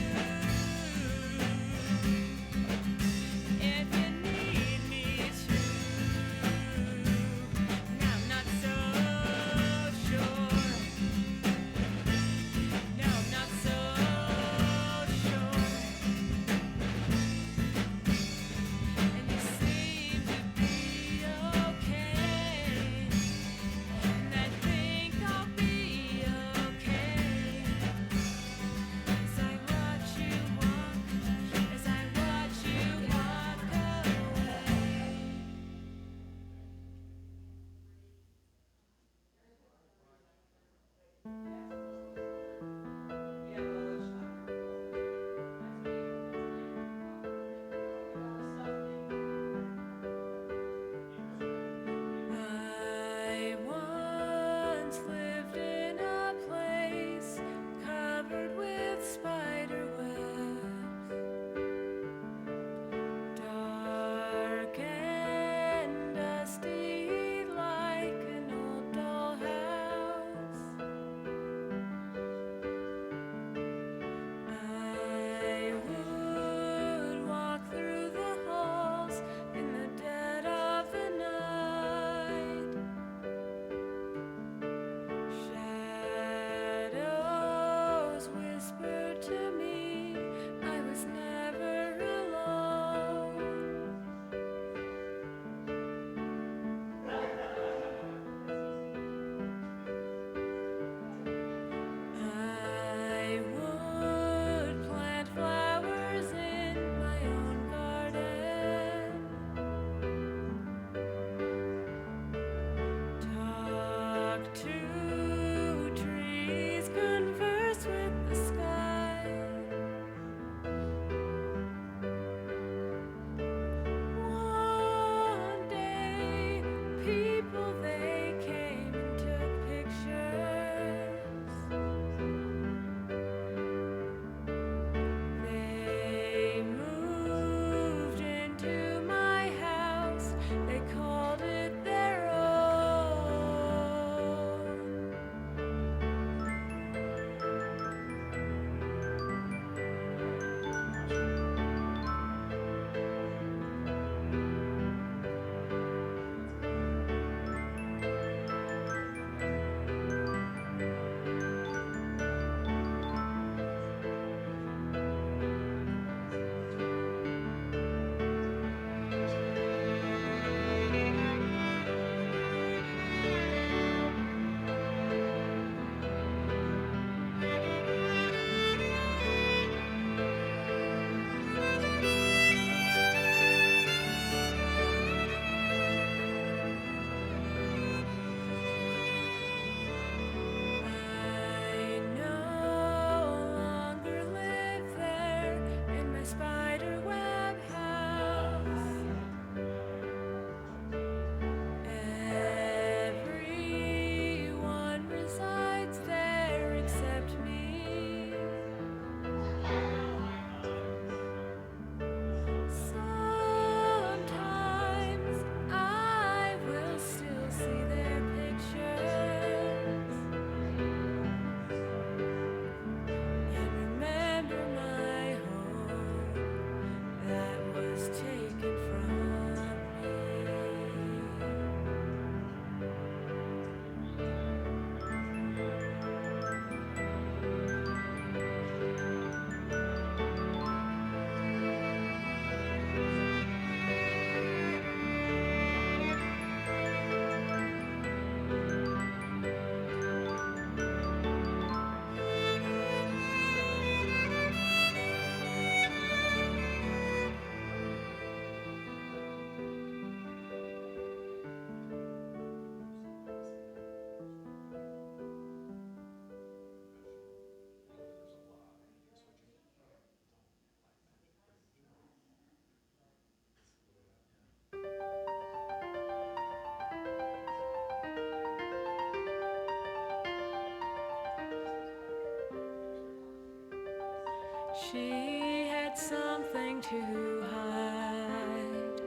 She had something to hide,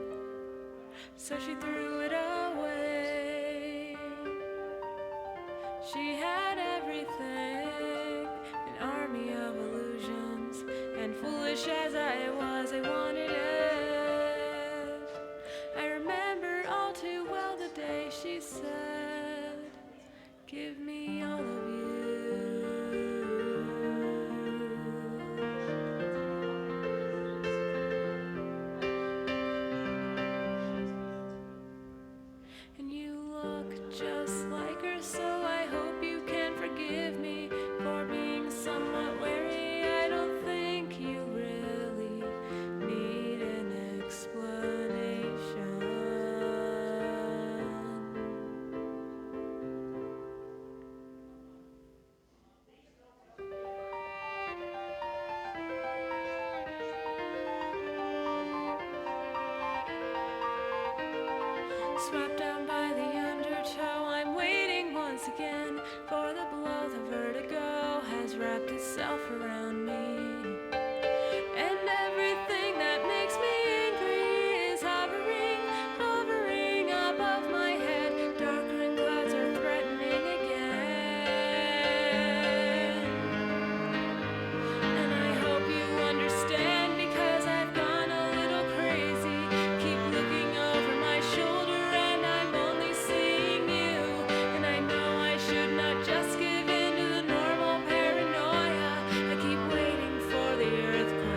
so she threw it away. She had everything, an army of illusions, and foolish as I was, I wanted it. I remember all too well the day she said, "Give me all of you." And you look just like her, so I hope you can forgive me for being somewhat wary. I don't think you really need an explanation. Swept down by the undertow, I'm waiting once again for the blow. The vertigo has wrapped itself around me, and everything that makes me angry is hovering, hovering above my head. Darker and clouds are threatening again, and I hope you understand, because I've gone a little crazy. Keep looking over my shoulder and I'm only seeing you, and I know I should not just give in to the normal paranoia. I keep waiting for the earthquake.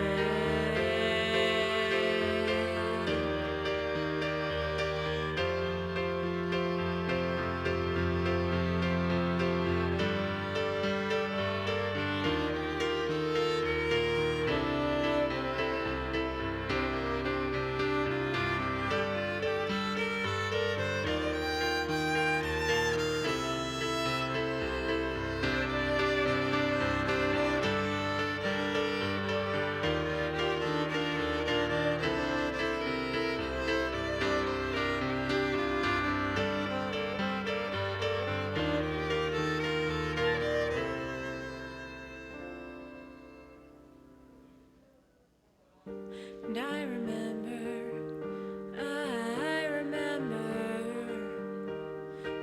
And I remember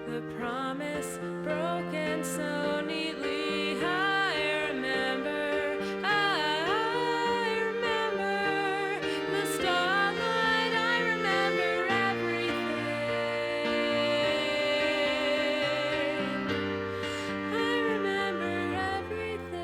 the promise broken so neatly. I remember the starlight. I remember everything. I remember everything.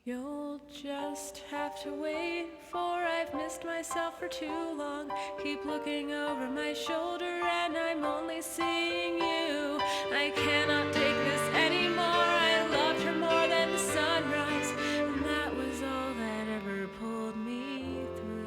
You'll just have to wait, for I've missed myself for too long. Keep looking over my shoulder and I'm only seeing you. I cannot take this anymore. I loved her more than the sunrise, and that was all that ever pulled me through.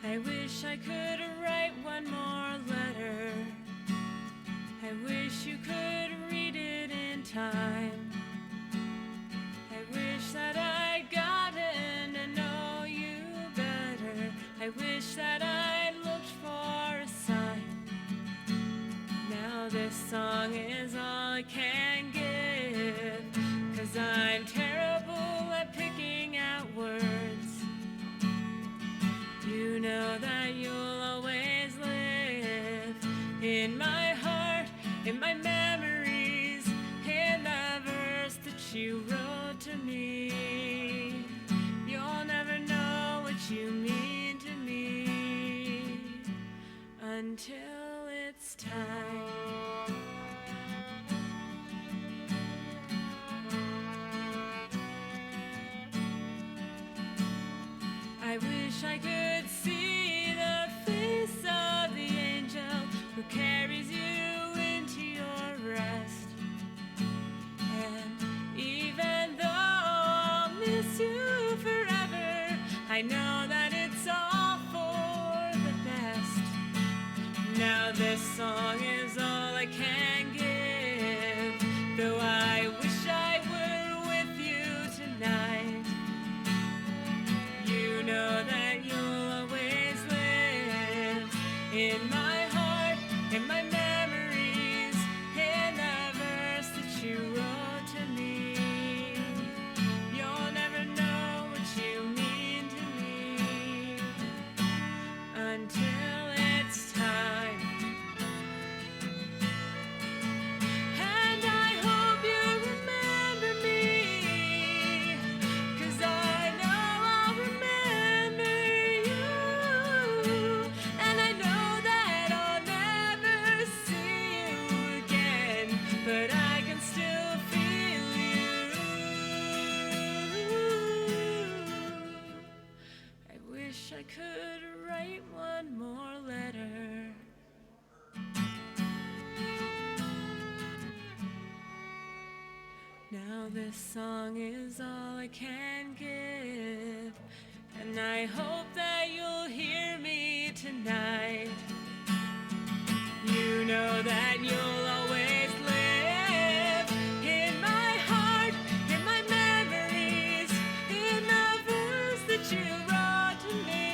I wish I could write one more letter. I wish you could read it in time. I wish that I'd gotten to know you better. I wish that I'd looked for a sign. Now this song is all I can give, 'cause I'm terrible at picking out words. You know that you'll always live in my heart, in my memories, in the verse that you wrote to me. You'll never know what you mean to me until it's time. I wish I could see the face of the angel who carries you into your rest. And even though I'll miss you I know that it's all for the best. Now this song is all I can give, though I wish I were with you tonight. You know that you'll always live in my heart, in my memories, in the verse that you wrote to me. You'll never know what you mean to me until it's time. And I hope you remember me, 'cause I know I'll remember you. And I know that I'll never see you again, but I can still feel you. I wish I could write one more letter. Now this song is all I can give, and I hope that you'll hear me tonight. You know that you'll always live in my heart, in my memories, in the verse that you wrote to me.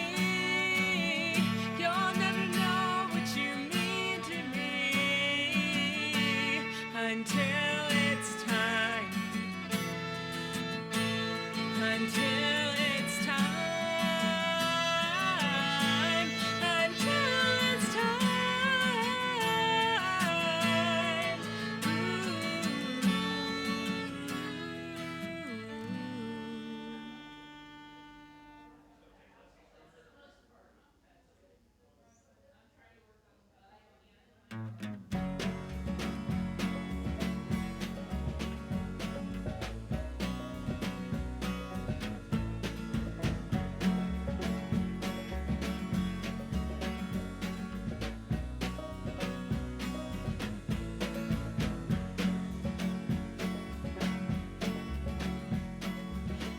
You'll never know what you mean to me until it's time. Until it's time. Until it's time.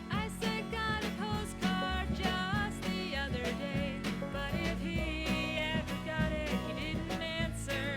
I sent God a postcard just the other day, but if he ever got it, he didn't answer.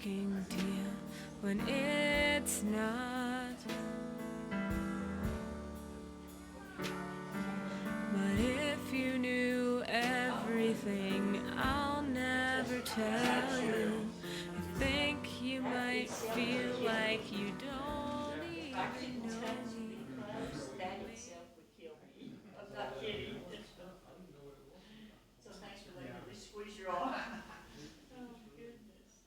speaking to you when it's not. But if you knew everything I'll never tell you, I think you might feel like you don't even know me. That itself would kill me. I'm not kidding. So thanks for letting me squeeze your arm. Oh, goodness.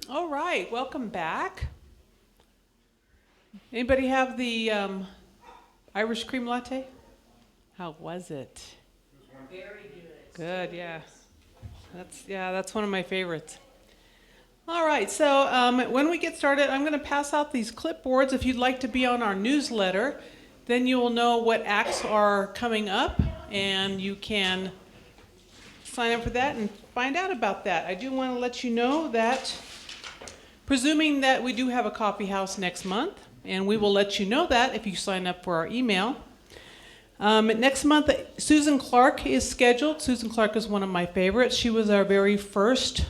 All right, welcome back. Anybody have the Irish cream latte? How was it? Very good. Good, yeah. That's one of my favorites. All right, so when we get started, I'm going to pass out these clipboards. If you'd like to be on our newsletter, then you will know what acts are coming up, and you can sign up for that and find out about that. I do want to let you know that, presuming that we do have a coffee house next month, and we will let you know that if you sign up for our email. Next month, Susan Clark is scheduled. Susan Clark is one of my favorites. She was our very first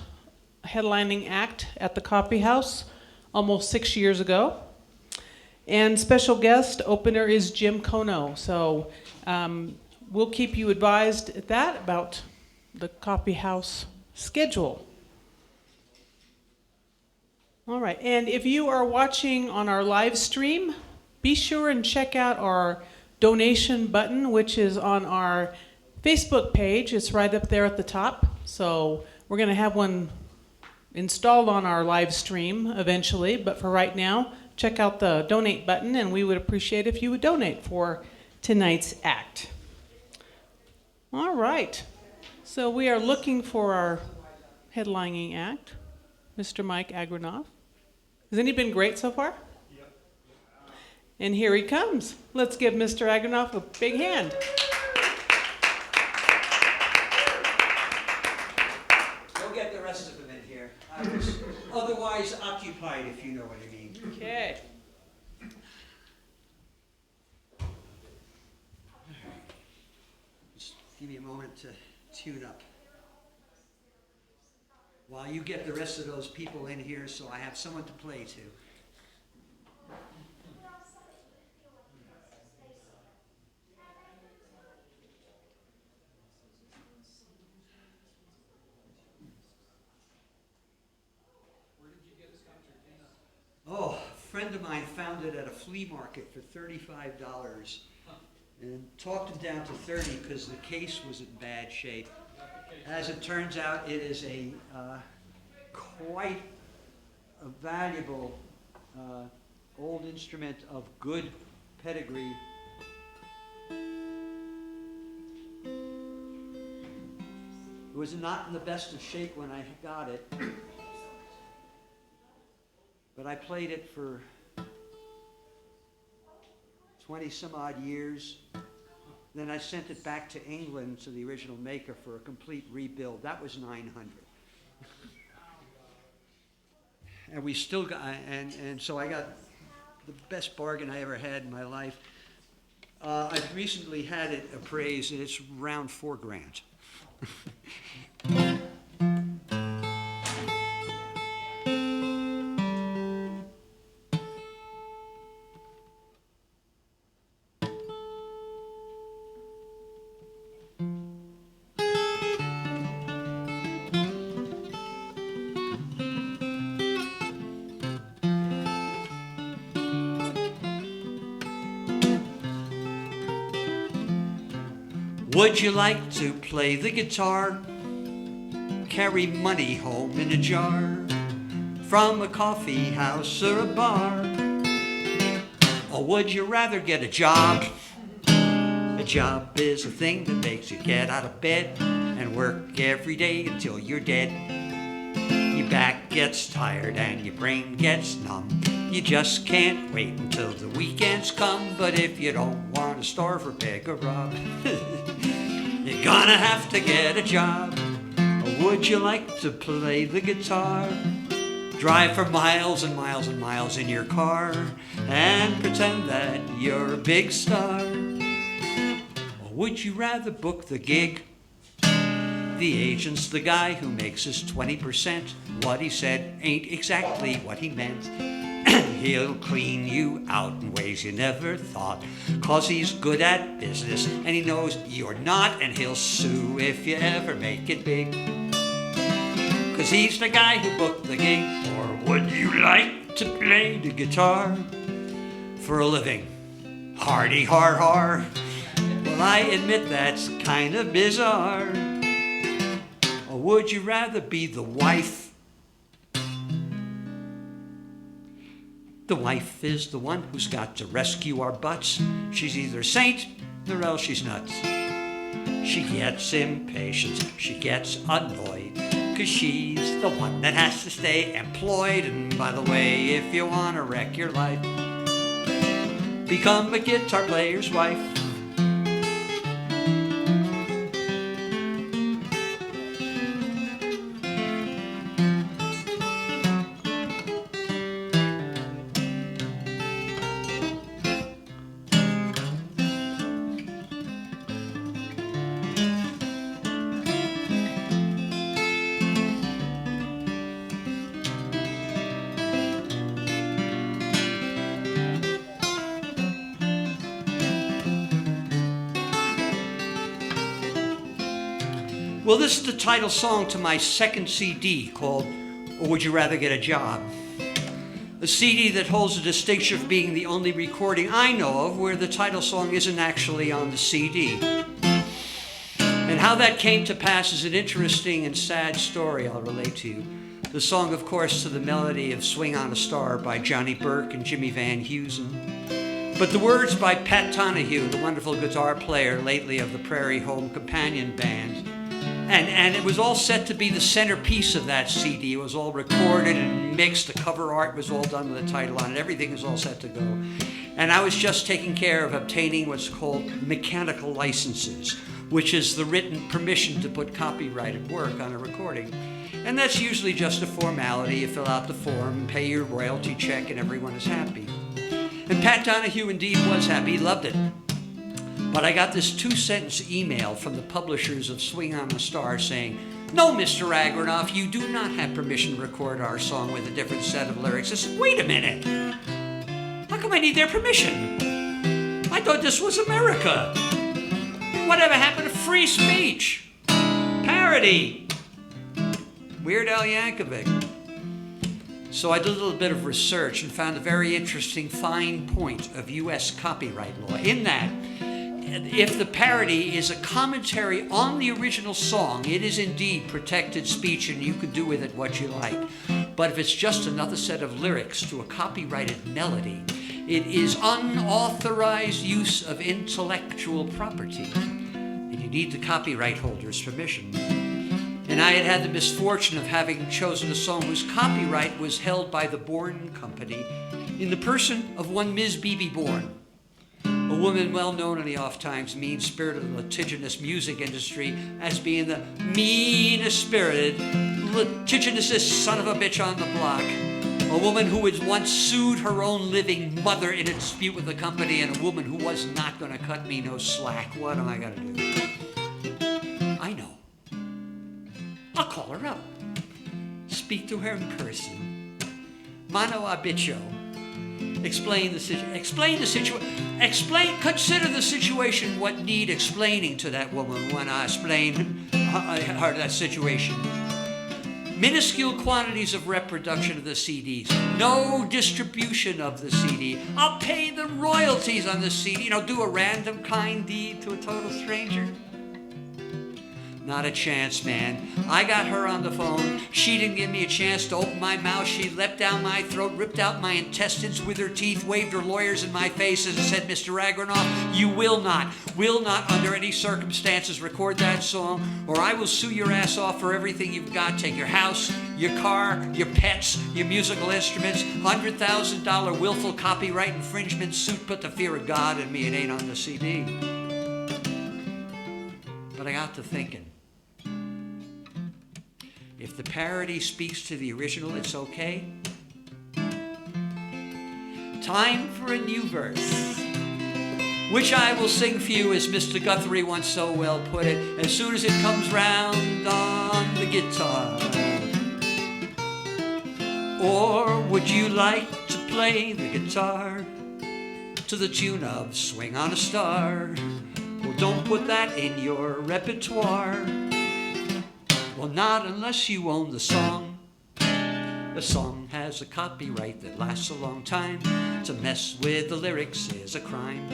headlining act at the coffee house almost 6 years ago. And special guest opener is Jim Kono. So we'll keep you advised at that about the coffee house schedule. All right, and if you are watching on our live stream, be sure and check out our donation button, which is on our Facebook page. It's right up there at the top. So we're going to have one installed on our live stream eventually, but for right now, check out the donate button, and we would appreciate if you would donate for tonight's act. All right, so we are looking for our headlining act, Mr. Mike Agranoff. Hasn't he been great so far? Yep. And here he comes. Let's give Mr. Agranoff a big hand. Go get the rest of them in here. I was otherwise occupied, if you know what I mean. Okay. Just give me a moment to tune up. While you get the rest of those people in here, so I have someone to play to. Oh, a friend of mine found it at a flea market for $35 and talked him down to 30 because the case was in bad shape. As it turns out, it is a quite a valuable old instrument of good pedigree. It was not in the best of shape when I got it, but I played it for 20 some odd years. Then I sent it back to England to the original maker for a complete rebuild. That was $900. And we still got, and so I got the best bargain I ever had in my life. I've recently had it appraised, and it's around $4,000. Would you like to play the guitar? Carry money home in a jar from a coffee house or a bar? Or would you rather get a job? A job is a thing that makes you get out of bed and work every day until you're dead. Your back gets tired and your brain gets numb. You just can't wait until the weekends come. But if you don't want to starve or beg or rob, you're gonna have to get a job. Or would you like to play the guitar? Drive for miles and miles and miles in your car and pretend that you're a big star? Or would you rather book the gig? The agent's the guy who makes his 20%. What he said ain't exactly what he meant. He'll clean you out in ways you never thought, 'cause he's good at business and he knows you're not, and he'll sue if you ever make it big, 'cause he's the guy who booked the gig. Or would you like to play the guitar for a living? Hardy har har. Well, I admit that's kind of bizarre. Or would you rather be the wife? The wife is the one who's got to rescue our butts. She's either a saint or else she's nuts. She gets impatient, she gets annoyed, 'cause she's the one that has to stay employed. And by the way, if you want to wreck your life, become a guitar player's wife. Well, this is the title song to my second CD called Or Would You Rather Get a Job? A CD that holds the distinction of being the only recording I know of where the title song isn't actually on the CD. And how that came to pass is an interesting and sad story I'll relate to you. The song, of course, to the melody of Swing on a Star by Johnny Burke and Jimmy Van Heusen. But the words by Pat Donahue, the wonderful guitar player lately of the Prairie Home Companion Band. And it was all set to be the centerpiece of that CD. It was all recorded and mixed. The cover art was all done with the title on it. Everything was all set to go. And I was just taking care of obtaining what's called mechanical licenses, which is the written permission to put copyrighted work on a recording. And that's usually just a formality. You fill out the form, pay your royalty check, and everyone is happy. And Pat Donahue indeed was happy. He loved it. But I got this 2-sentence email from the publishers of Swing on a Star saying, "No, Mr. Agranoff, you do not have permission to record our song with a different set of lyrics." I said, "Wait a minute. How come I need their permission? I thought this was America. Whatever happened to free speech? Parody. Weird Al Yankovic." So I did a little bit of research and found a very interesting fine point of U.S. copyright law, in that if the parody is a commentary on the original song, it is indeed protected speech and you can do with it what you like. But if it's just another set of lyrics to a copyrighted melody, it is unauthorized use of intellectual property. And you need the copyright holder's permission. And I had had the misfortune of having chosen a song whose copyright was held by the Bourne Company in the person of one Ms. B.B. Bourne, woman well known in the oft-times mean-spirited litigious music industry as being the meanest-spirited, litigious son of a bitch on the block. A woman who had once sued her own living mother in a dispute with the company, and a woman who was not going to cut me no slack. What am I going to do? I know. I'll call her up. Speak to her in person. Mano a bicho. Explain the situation. Consider the situation what need explaining to that woman when I explain her that situation. Minuscule quantities of reproduction of the CDs. No distribution of the CD. I'll pay the royalties on the CD. Do a random kind deed to a total stranger. Not a chance, man. I got her on the phone. She didn't give me a chance to open my mouth. She leapt down my throat, ripped out my intestines with her teeth, waved her lawyers in my face and said, Mr. Agranoff, you will not under any circumstances record that song, or I will sue your ass off for everything you've got. Take your house, your car, your pets, your musical instruments, $100,000 willful copyright infringement suit. Put the fear of God in me. It ain't on the CD. But I got to thinking. If the parody speaks to the original, it's okay. Time for a new verse, which I will sing for you as Mr. Guthrie once so well put it, as soon as it comes round on the guitar. Or would you like to play the guitar to the tune of Swing on a Star? Well, don't put that in your repertoire. Well, not unless you own the song. The song has a copyright that lasts a long time. To mess with the lyrics is a crime.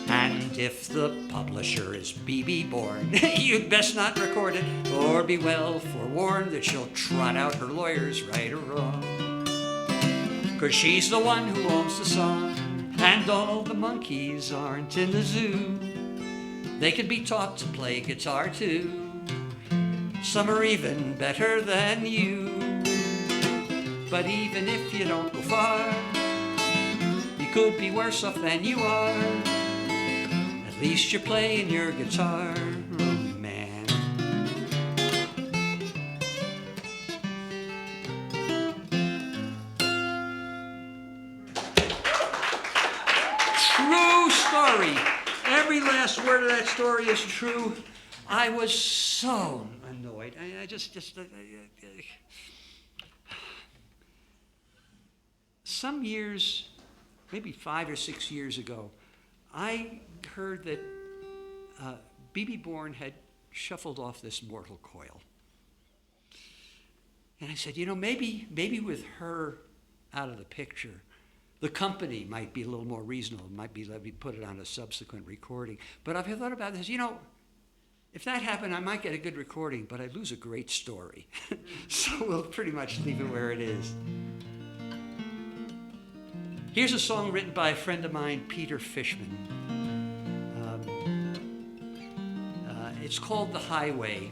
And if the publisher is BB Born, you'd best not record it, or be well forewarned that she'll trot out her lawyers right or wrong. 'Cause she's the one who owns the song, and all the monkeys aren't in the zoo. They can be taught to play guitar too. Some are even better than you. But even if you don't go far, you could be worse off than you are. At least you're playing your guitar, oh man. True story. Every last word of that story is true. I was so annoyed. I just some years, maybe 5 or 6 years ago, I heard that BB Born had shuffled off this mortal coil. And I said, maybe with her out of the picture, the company might be a little more reasonable. Might be let me put it on a subsequent recording. But I've thought about this. If that happened, I might get a good recording, but I'd lose a great story. So we'll pretty much leave it where it is. Here's a song written by a friend of mine, Peter Fishman. It's called The Highway.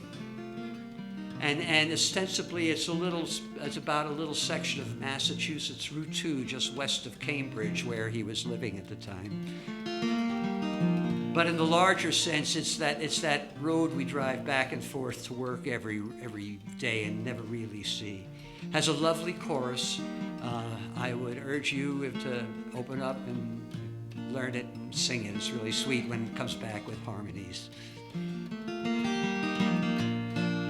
And ostensibly it's about a little section of Massachusetts Route 2 just west of Cambridge, where he was living at the time. But in the larger sense, it's that road we drive back and forth to work every day and never really see. Has a lovely chorus. I would urge you to open up and learn it and sing it. It's really sweet when it comes back with harmonies.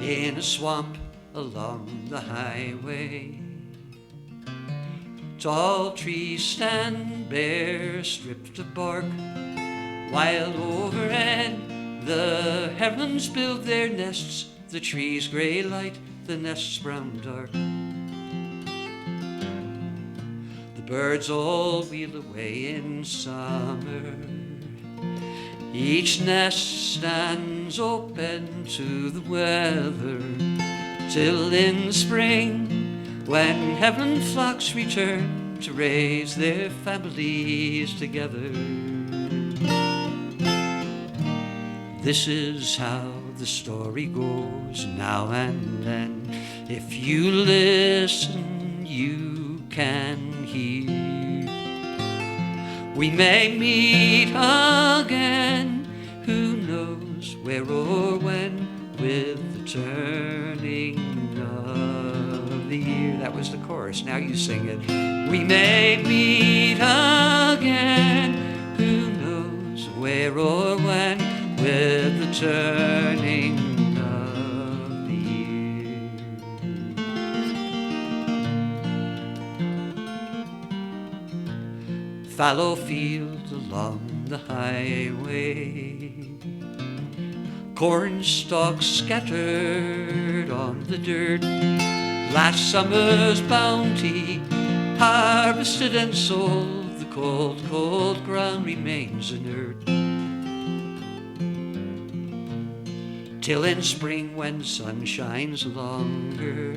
In a swamp along the highway, tall trees stand bare, stripped of bark, while overhead the herons build their nests, the trees gray light, the nests brown dark. The birds all wheel away in summer, each nest stands open to the weather, till in the spring, when heron flocks return to raise their families together. This is how the story goes now and then. If you listen, you can hear We may meet again, who knows where or when, with the turning of the year. That was the chorus, now you sing it. We may meet again, who knows where or when, with the turning of the year. Fallow fields along the highway, corn stalks scattered on the dirt, last summer's bounty harvested and sold, the cold, cold ground remains inert. Till in spring, when sun shines longer,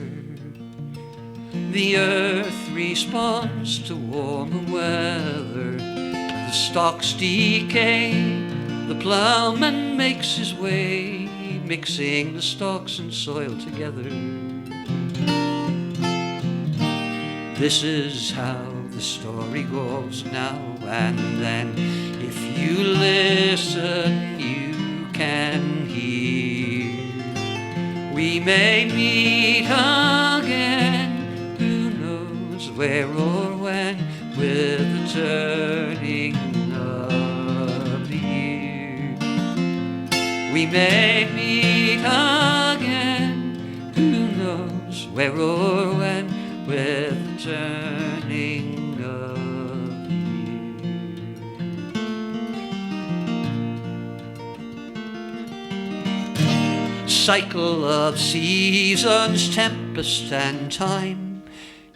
the earth responds to warmer weather. The stalks decay, the plowman makes his way, mixing the stalks and soil together. This is how the story goes now and then. If you listen, you can hear. We may meet again, who knows where or when, with the turning of the year. We may meet again, who knows where or when, with the turning of the year. Cycle of seasons, tempest and time,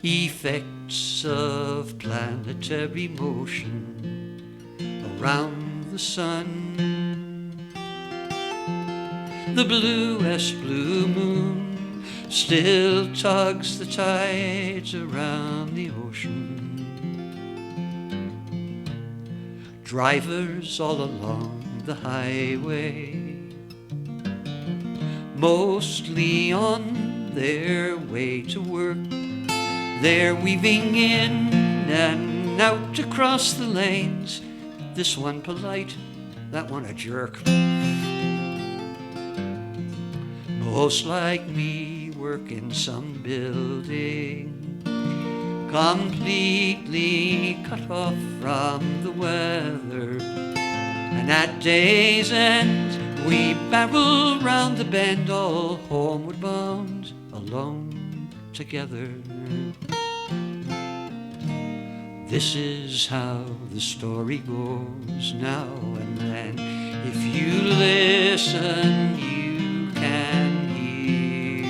effects of planetary motion around the sun. The bluest blue moon still tugs the tides around the ocean. Drivers all along the highway, mostly on their way to work. They're weaving in and out across the lanes, this one polite, that one a jerk. Most like me work in some building, completely cut off from the weather. And at day's end, we barrel round the bend, all homeward bound, alone together. This is how the story goes now and then. If you listen, you can hear.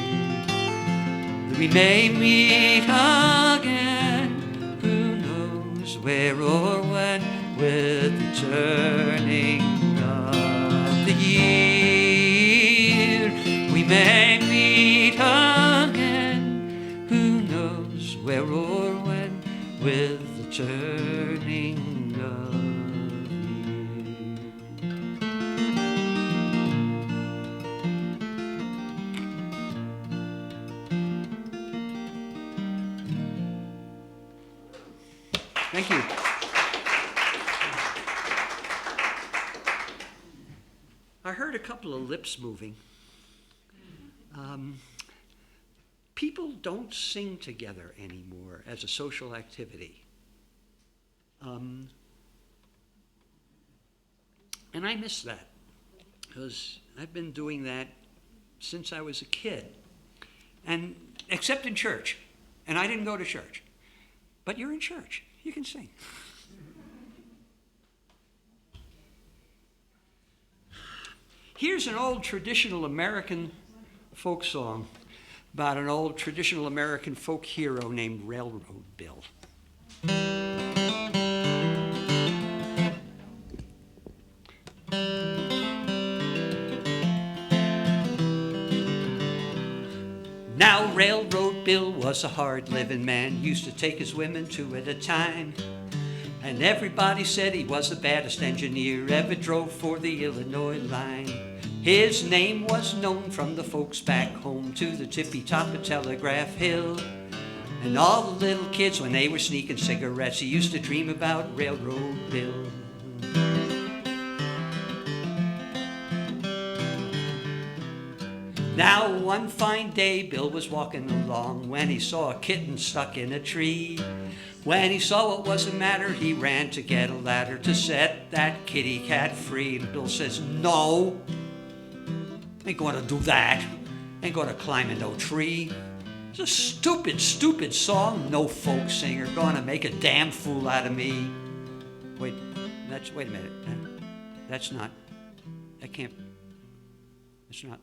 We may meet again, who knows where or when, with the turning of the year. We may meet again, who knows where or when, with the turning of Thank you. I heard a couple of lips moving. People don't sing together anymore as a social activity. And I miss that, because I've been doing that since I was a kid, and except in church. And I didn't go to church. But you're in church. You can sing. Here's an old traditional American folk song about an old traditional American folk hero named Railroad Bill. Now Railroad Bill was a hard-living man, used to take his women two at a time. And everybody said he was the baddest engineer ever drove for the Illinois line. His name was known from the folks back home to the tippy top of Telegraph Hill. And all the little kids, when they were sneaking cigarettes, he used to dream about Railroad Bill. Now one fine day Bill was walking along when he saw a kitten stuck in a tree. When he saw what was the matter, he ran to get a ladder to set that kitty cat free. And Bill says, no, ain't gonna do that. Ain't gonna climb in no tree. It's a stupid, stupid song. No folk singer gonna make a damn fool out of me. Wait a minute. That's not, that can't, that's not.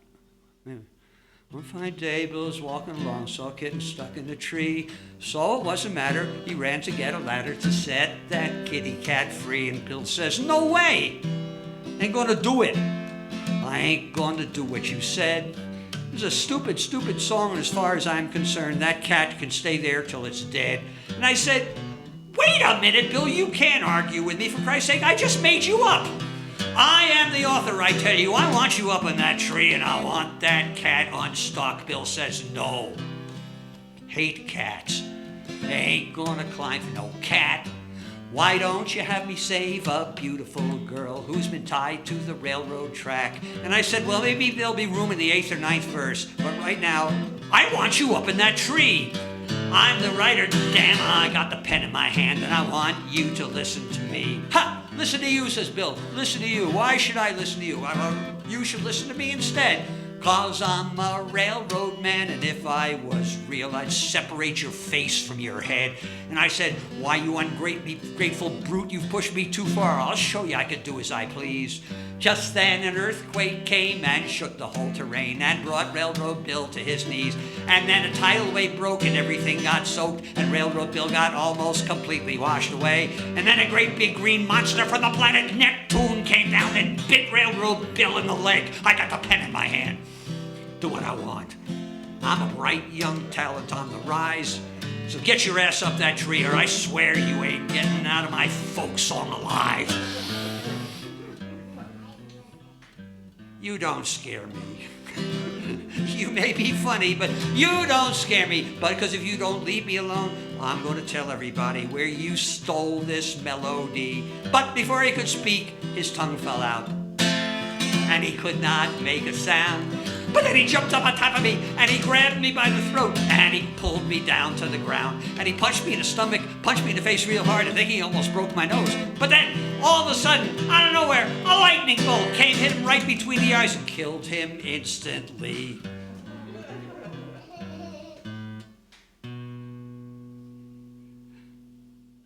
One fine day, Bill was walking along, saw a kitten stuck in a tree. Saw what was the matter, he ran to get a ladder to set that kitty cat free. And Bill says, no way, ain't gonna do it. I ain't gonna do what you said. It's a stupid, stupid song, and as far as I'm concerned, that cat can stay there till it's dead. And I said, wait a minute, Bill, you can't argue with me, for Christ's sake, I just made you up. I am the author, I tell you. I want you up in that tree and I want that cat unstuck. Bill says, no. Hate cats. They ain't gonna climb for no cat. Why don't you have me save a beautiful girl who's been tied to the railroad track? And I said, well, maybe there'll be room in the 8th or 9th verse, but right now, I want you up in that tree. I'm the writer, damn, I got the pen in my hand, and I want you to listen to me. Ha! Listen to you, says Bill. Listen to you. Why should I listen to you? You should listen to me instead. 'Cause I'm a railroad man, and if I was real, I'd separate your face from your head. And I said, why, you ungrateful brute, you've pushed me too far. I'll show you I could do as I please. Just then an earthquake came and shook the whole terrain and brought Railroad Bill to his knees. And then a tidal wave broke and everything got soaked, and Railroad Bill got almost completely washed away. And then a great big green monster from the planet Neptune came down and bit Railroad Bill in the leg. I got the pen in my hand. Do what I want. I'm a bright young talent on the rise. So get your ass up that tree or I swear you ain't getting out of my folk song alive. You don't scare me. You may be funny, but you don't scare me. But because if you don't leave me alone, I'm going to tell everybody where you stole this melody. But before he could speak, his tongue fell out, and he could not make a sound. But then he jumped up on top of me, and he grabbed me by the throat, and he pulled me down to the ground. And he punched me in the stomach, punched me in the face real hard, and I think he almost broke my nose. But then, all of a sudden, out of nowhere, a lightning bolt came, hit him right between the eyes, and killed him instantly.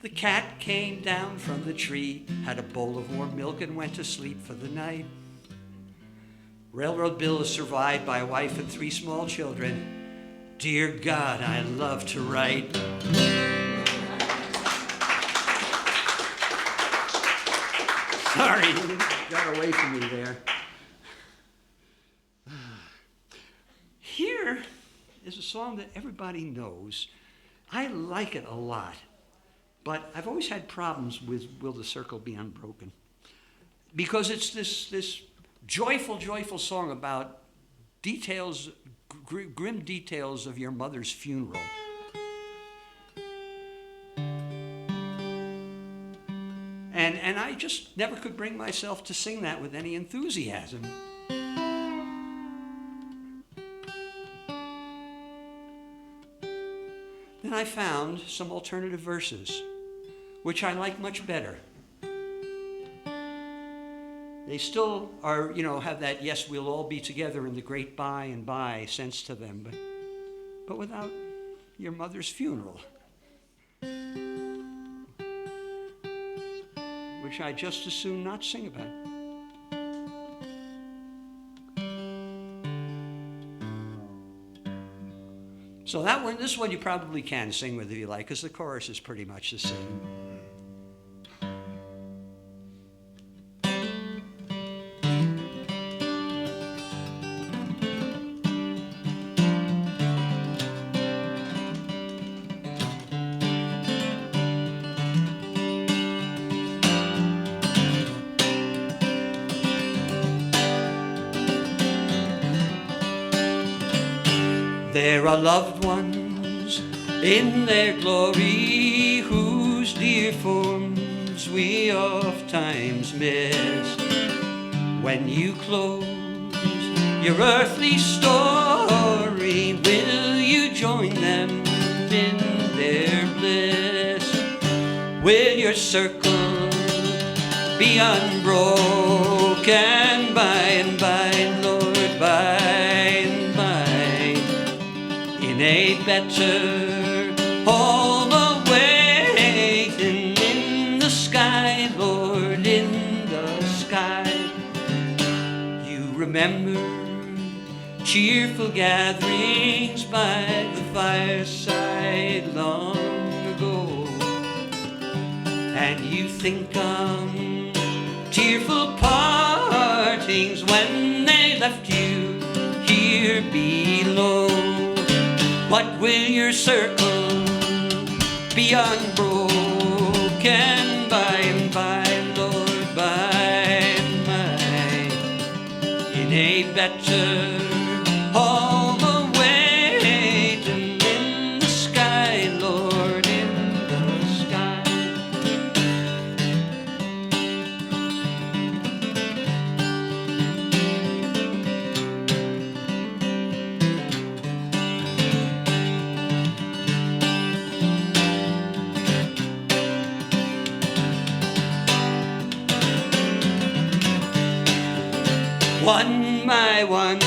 The cat came down from the tree, had a bowl of warm milk, and went to sleep for the night. Railroad Bill is survived by a wife and 3 small children. Dear God, I love to write. Sorry, you got away from me there. Here is a song that everybody knows. I like it a lot, but I've always had problems with Will the Circle Be Unbroken? Because it's this joyful, joyful song about details, grim details of your mother's funeral. And I just never could bring myself to sing that with any enthusiasm. Then I found some alternative verses, which I like much better. They still are, have that, yes, we'll all be together in the great by and by sense to them, but without your mother's funeral, which I just as soon not sing about. So this one you probably can sing with if you like, because the chorus is pretty much the same. There are loved ones in their glory, whose dear forms we oft times miss. When you close your earthly story, will you join them in their bliss? Will your circle be unbroken by and by, Lord, by and by, in a better home awaiting in the sky, Lord, in the sky? You remember cheerful gatherings by the fireside long ago, and you think on tearful partings when they left you here below. What will your circle be unbroken by and by, Lord, by and by, in a better home awaiting in the sky, Lord, in the sky? One by one,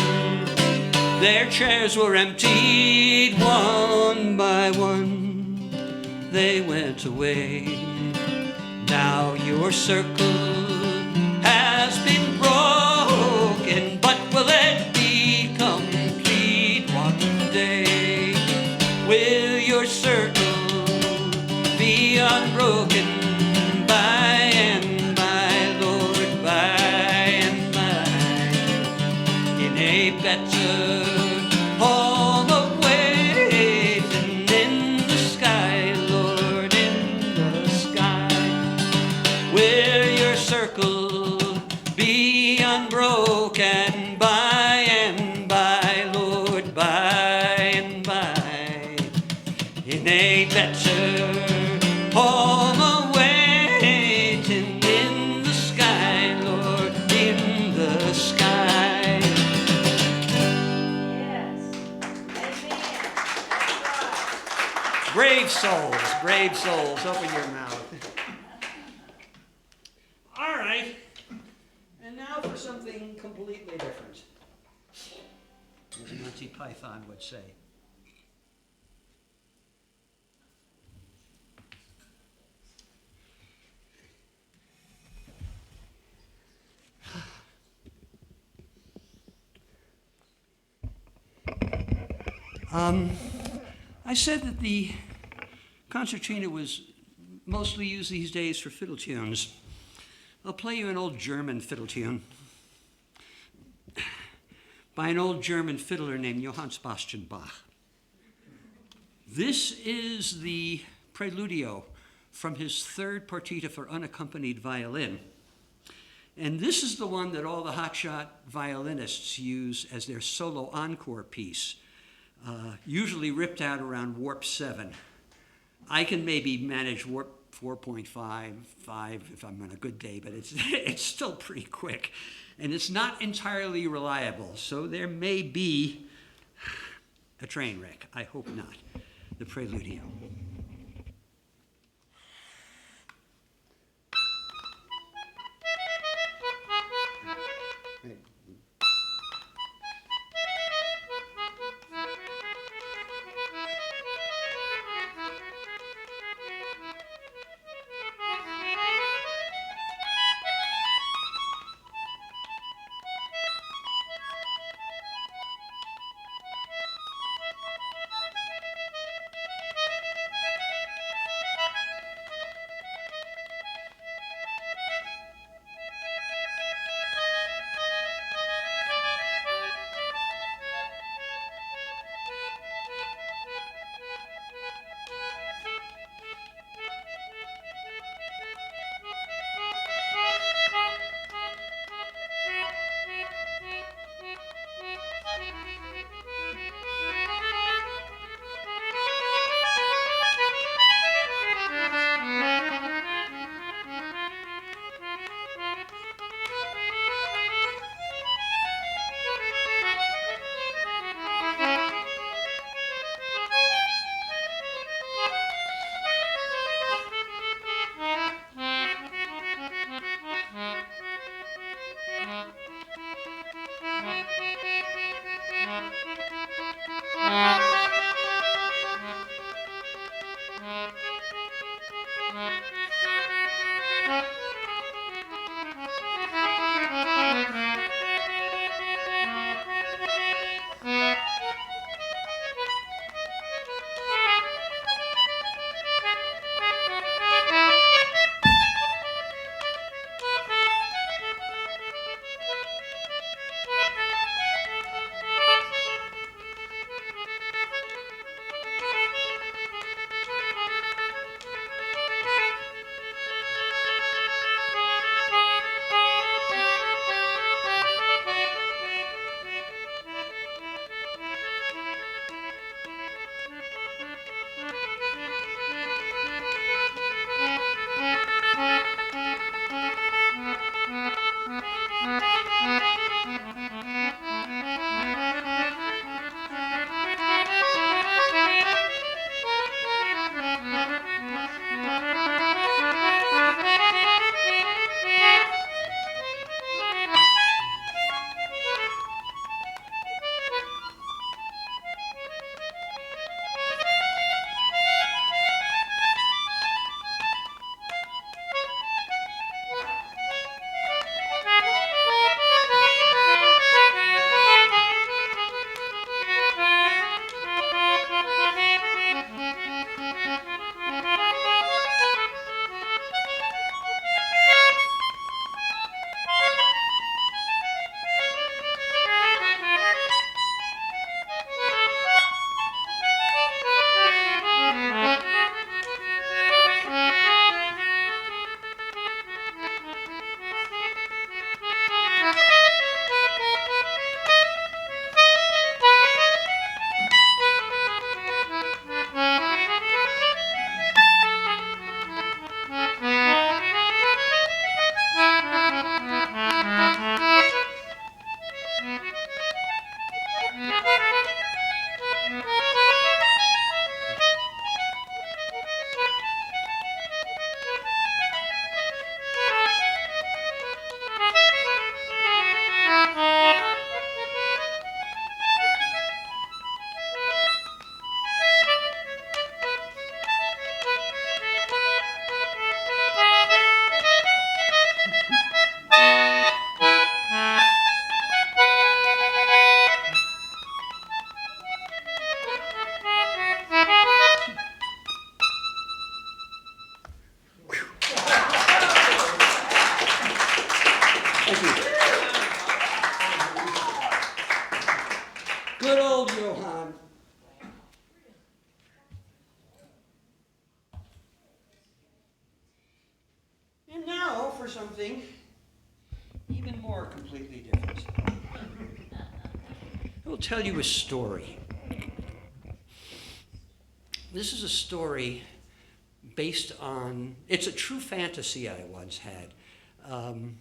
their chairs were emptied. One by one, they went away. Now your circle has been broken, but will it be complete one day? Will your circle be unbroken by and by, Lord, by and by, in a better home awaiting in the sky, Lord, in the sky? Will your circle be unbroken by and by, Lord, by and by, in a better home awaiting in the sky, Lord, in the sky? Yes. Amen. That's Brave souls, open your mouth. All right, and now for something completely different, as Monty Python would say. I said that the concertina was mostly used these days for fiddle tunes. I'll play you an old German fiddle tune by an old German fiddler named Johann Sebastian Bach. This is the preludio from his third partita for unaccompanied violin. And this is the one that all the hotshot violinists use as their solo encore piece, usually ripped out around warp 7. I can maybe manage warp 4.5 if I'm on a good day, but it's still pretty quick. And it's not entirely reliable, so there may be a train wreck. I hope not. The preludio. good old Johann. And now for something even more completely different. I will tell you a story. This is a story based on, it's a true fantasy I once had. On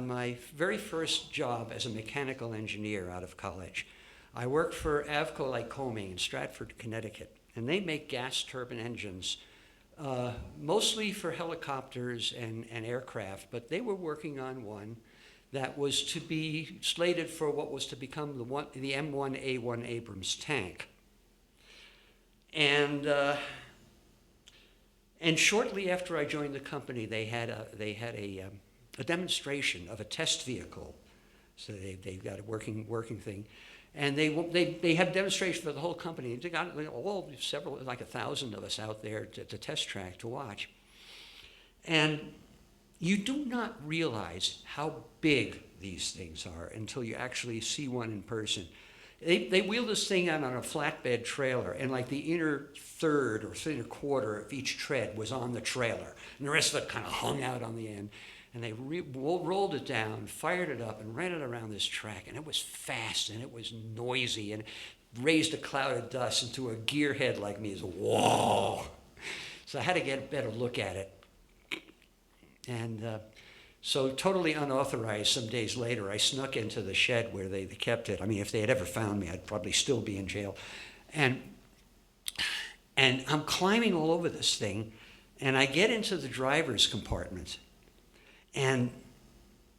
my very first job as a mechanical engineer out of college, I worked for Avco Lycoming in Stratford, Connecticut, and they make gas turbine engines, mostly for helicopters and aircraft, but they were working on one that was to be slated for what was to become the M1A1 Abrams tank. And shortly after I joined the company, they had a demonstration of a test vehicle. So they got a working thing, and they have demonstration for the whole company. They got all several, like 1,000 of us out there to test track to watch. And you do not realize how big these things are until you actually see one in person. They wheeled this thing out on a flatbed trailer, and like the inner third or inner quarter of each tread was on the trailer, and the rest of it kind of hung out on the end. And they rolled it down, fired it up, and ran it around this track. And it was fast, and it was noisy, and raised a cloud of dust into a gearhead like me. It was, whoa! So I had to get a better look at it. And so totally unauthorized, some days later, I snuck into the shed where they kept it. I mean, if they had ever found me, I'd probably still be in jail. And I'm climbing all over this thing, and I get into the driver's compartment, and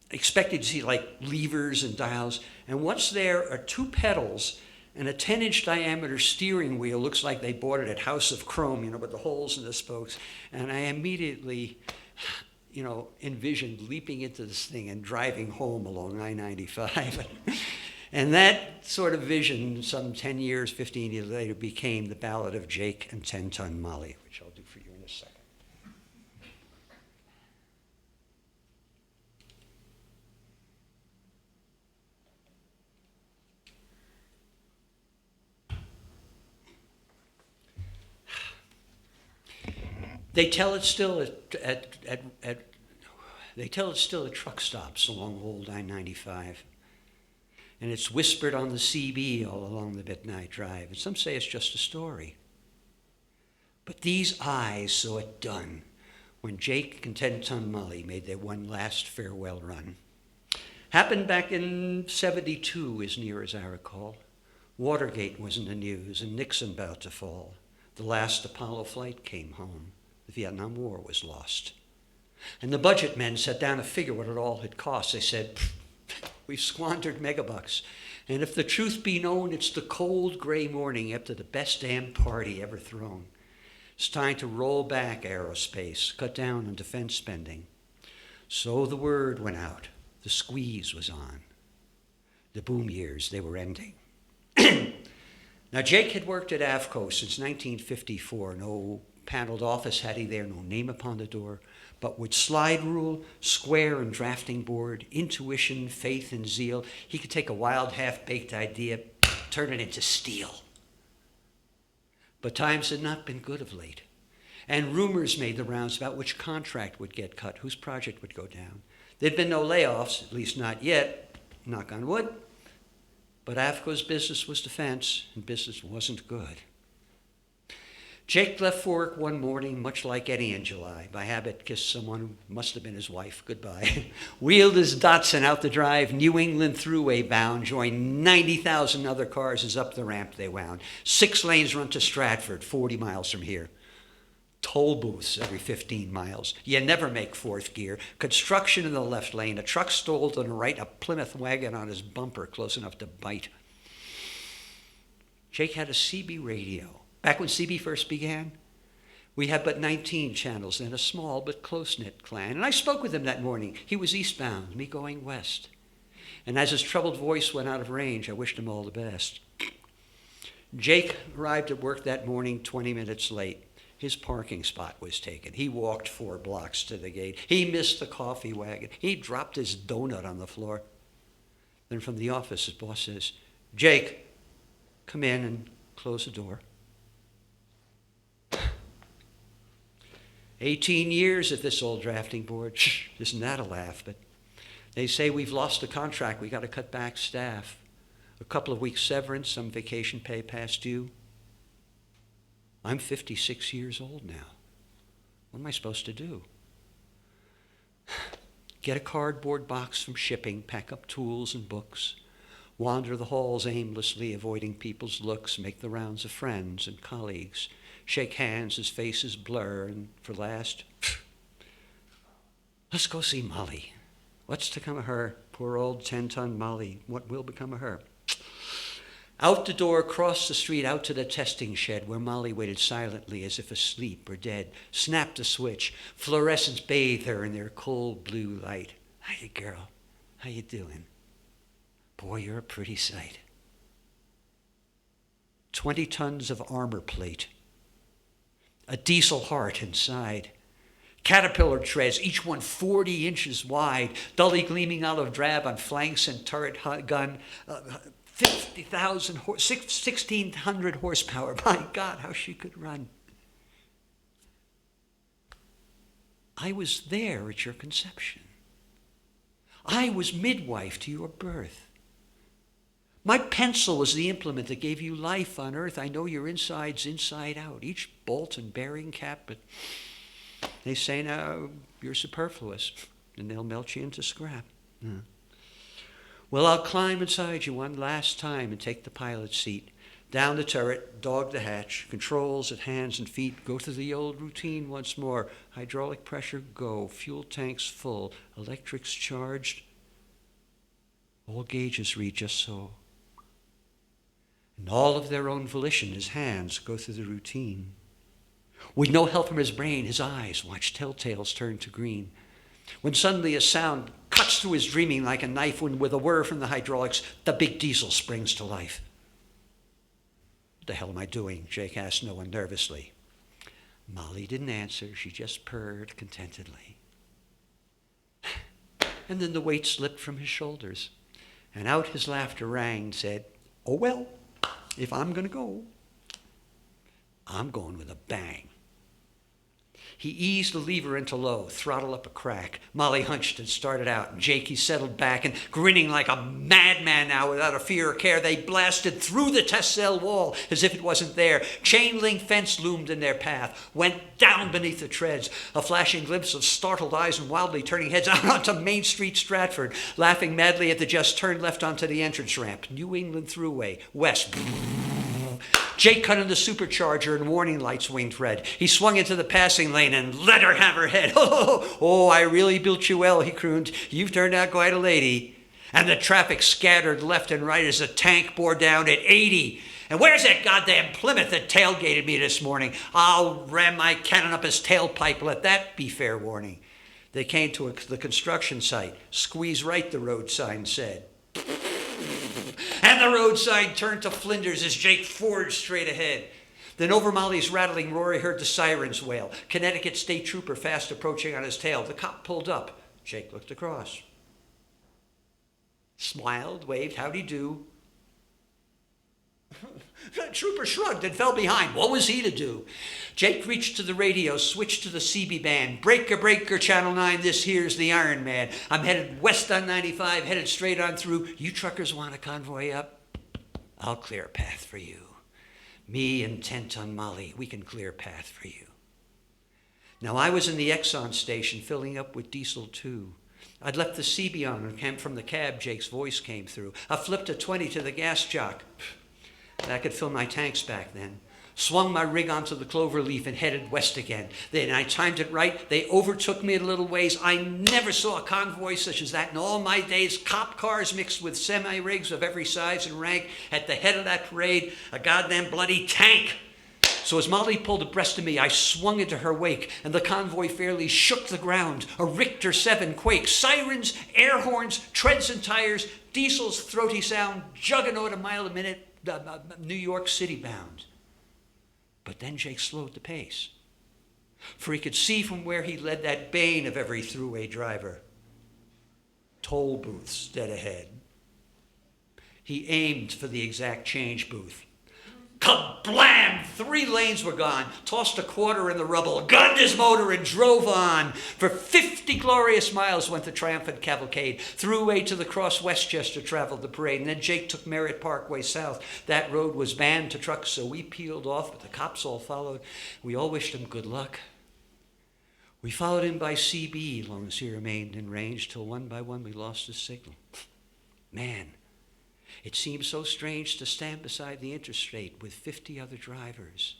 expected to see like levers and dials. And what's there are two pedals and a 10-inch diameter steering wheel. Looks like they bought it at House of Chrome, with the holes in the spokes. And I immediately, envisioned leaping into this thing and driving home along I-95. And that sort of vision, some 10 years, 15 years later, became the Ballad of Jake and 10-Ton Molly, which I'll do for you in a second. They tell it still at truck stops along old I-95. And it's whispered on the CB all along the midnight drive. And some say it's just a story. But these eyes saw it done when Jake and 10-Ton Molly made their one last farewell run. Happened back in '72, as near as I recall. Watergate was in the news and Nixon about to fall. The last Apollo flight came home. The Vietnam War was lost. And the budget men sat down to figure what it all had cost. They said, we've squandered megabucks. And if the truth be known, it's the cold gray morning after the best damn party ever thrown. It's time to roll back aerospace, cut down on defense spending. So the word went out. The squeeze was on. The boom years, they were ending. Now, Jake had worked at Avco since 1954. No paneled office had he there, no name upon the door, but with slide rule, square and drafting board, intuition, faith, and zeal, he could take a wild, half-baked idea, turn it into steel. But times had not been good of late, and rumors made the rounds about which contract would get cut, whose project would go down. There'd been no layoffs, at least not yet, knock on wood, but Avco's business was defense, and business wasn't good. Jake left for work one morning, much like Eddie in July. By habit, kissed someone who must have been his wife goodbye. Wheeled his Datsun out the drive, New England Thruway bound, joined 90,000 other cars as up the ramp they wound. 6 lanes run to Stratford, 40 miles from here. Toll booths every 15 miles. You never make fourth gear. Construction in the left lane. A truck stalled on the right, a Plymouth wagon on his bumper close enough to bite. Jake had a CB radio. Back when CB first began, we had but 19 channels and a small but close-knit clan. And I spoke with him that morning. He was eastbound, me going west. And as his troubled voice went out of range, I wished him all the best. Jake arrived at work that morning 20 minutes late. His parking spot was taken. He walked 4 blocks to the gate. He missed the coffee wagon. He dropped his donut on the floor. Then from the office, his boss says, "Jake, come in and close the door. 18 years at this old drafting board. Isn't that a laugh? But they say we've lost the contract. We got to cut back staff. A couple of weeks severance, some vacation pay past due. I'm 56 years old now. What am I supposed to do? Get a cardboard box from shipping, pack up tools and books, wander the halls aimlessly, avoiding people's looks, make the rounds of friends and colleagues, shake hands as faces blur, and for last, let's go see Molly. What's to come of her? Poor old 10-ton Molly. What will become of her? Out the door, across the street, out to the testing shed where Molly waited silently as if asleep or dead. Snapped the switch. Fluorescents bathed her in their cold blue light. Hiya, girl. How you doing? Boy, you're a pretty sight. 20 tons of armor plate. A diesel heart inside. Caterpillar treads, each one 40 inches wide, dully gleaming olive drab on flanks and turret gun. 1,600 horsepower. My God, how she could run. I was there at your conception. I was midwife to your birth. My pencil was the implement that gave you life on earth. I know your insides inside out, each bolt and bearing cap, but they say now you're superfluous, and they'll melt you into scrap. Yeah. Well, I'll climb inside you one last time and take the pilot's seat. Down the turret, dog the hatch, controls at hands and feet. Go through the old routine once more. Hydraulic pressure, go. Fuel tanks full. Electrics charged. All gauges read just so. And all of their own volition, his hands go through the routine. With no help from his brain, his eyes watch telltales turn to green. When suddenly a sound cuts through his dreaming like a knife, when with a whir from the hydraulics, the big diesel springs to life. What the hell am I doing? Jake asked no one nervously. Molly didn't answer. She just purred contentedly. And then the weight slipped from his shoulders, and out his laughter rang and said, oh well, if I'm going to go, I'm going with a bang. He eased the lever into low, throttle up a crack. Molly hunched and started out, and Jakey settled back, and grinning like a madman now without a fear or care, they blasted through the test cell wall as if it wasn't there. Chain link fence loomed in their path, went down beneath the treads, a flashing glimpse of startled eyes and wildly turning heads out onto Main Street, Stratford, laughing madly at the just turn left onto the entrance ramp. New England Thruway, west. Jake cut in the supercharger and warning lights winked red. He swung into the passing lane and let her have her head. Oh, I really built you well, he crooned. You've turned out quite a lady. And the traffic scattered left and right as the tank bore down at 80. And where's that goddamn Plymouth that tailgated me this morning? I'll ram my cannon up his tailpipe. Let that be fair warning. They came to the construction site. Squeeze right, the road sign said. And the road sign turned to flinders as Jake forged straight ahead. Then over Molly's rattling roar, he heard the sirens wail. Connecticut state trooper fast approaching on his tail. The cop pulled up. Jake looked across. Smiled, waved, howdy do. The trooper shrugged and fell behind. What was he to do? Jake reached to the radio, switched to the CB band. Breaker, breaker, Channel 9, this here's the Iron Man. I'm headed west on 95, headed straight on through. You truckers want a convoy up? I'll clear a path for you. Me and 10-ton Molly, we can clear a path for you. Now, I was in the Exxon station filling up with diesel too. I'd left the CB on and came from the cab. Jake's voice came through. I flipped a 20 to the gas jock. I could fill my tanks back then. Swung my rig onto the clover leaf and headed west again. Then I timed it right. They overtook me a little ways. I never saw a convoy such as that in all my days. Cop cars mixed with semi-rigs of every size and rank. At the head of that parade, a goddamn bloody tank. So as Molly pulled abreast of me, I swung into her wake, and the convoy fairly shook the ground. A Richter 7 quake. Sirens, air horns, treads and tires, diesel's throaty sound, juggernaut a mile a minute, New York City bound. But then Jake slowed the pace, for he could see from where he led that bane of every throughway driver. Toll booths dead ahead. He aimed for the exact change booth. Kablam! 3 lanes were gone. Tossed a quarter in the rubble, gunned his motor, and drove on. For 50 glorious miles went the triumphant cavalcade. Throughway to the Cross Westchester traveled the parade, and then Jake took Merritt Parkway south. That road was banned to trucks, so we peeled off, but the cops all followed. We all wished him good luck. We followed him by CB, long as he remained in range, till one by one we lost his signal. Man, it seemed so strange to stand beside the interstate with 50 other drivers,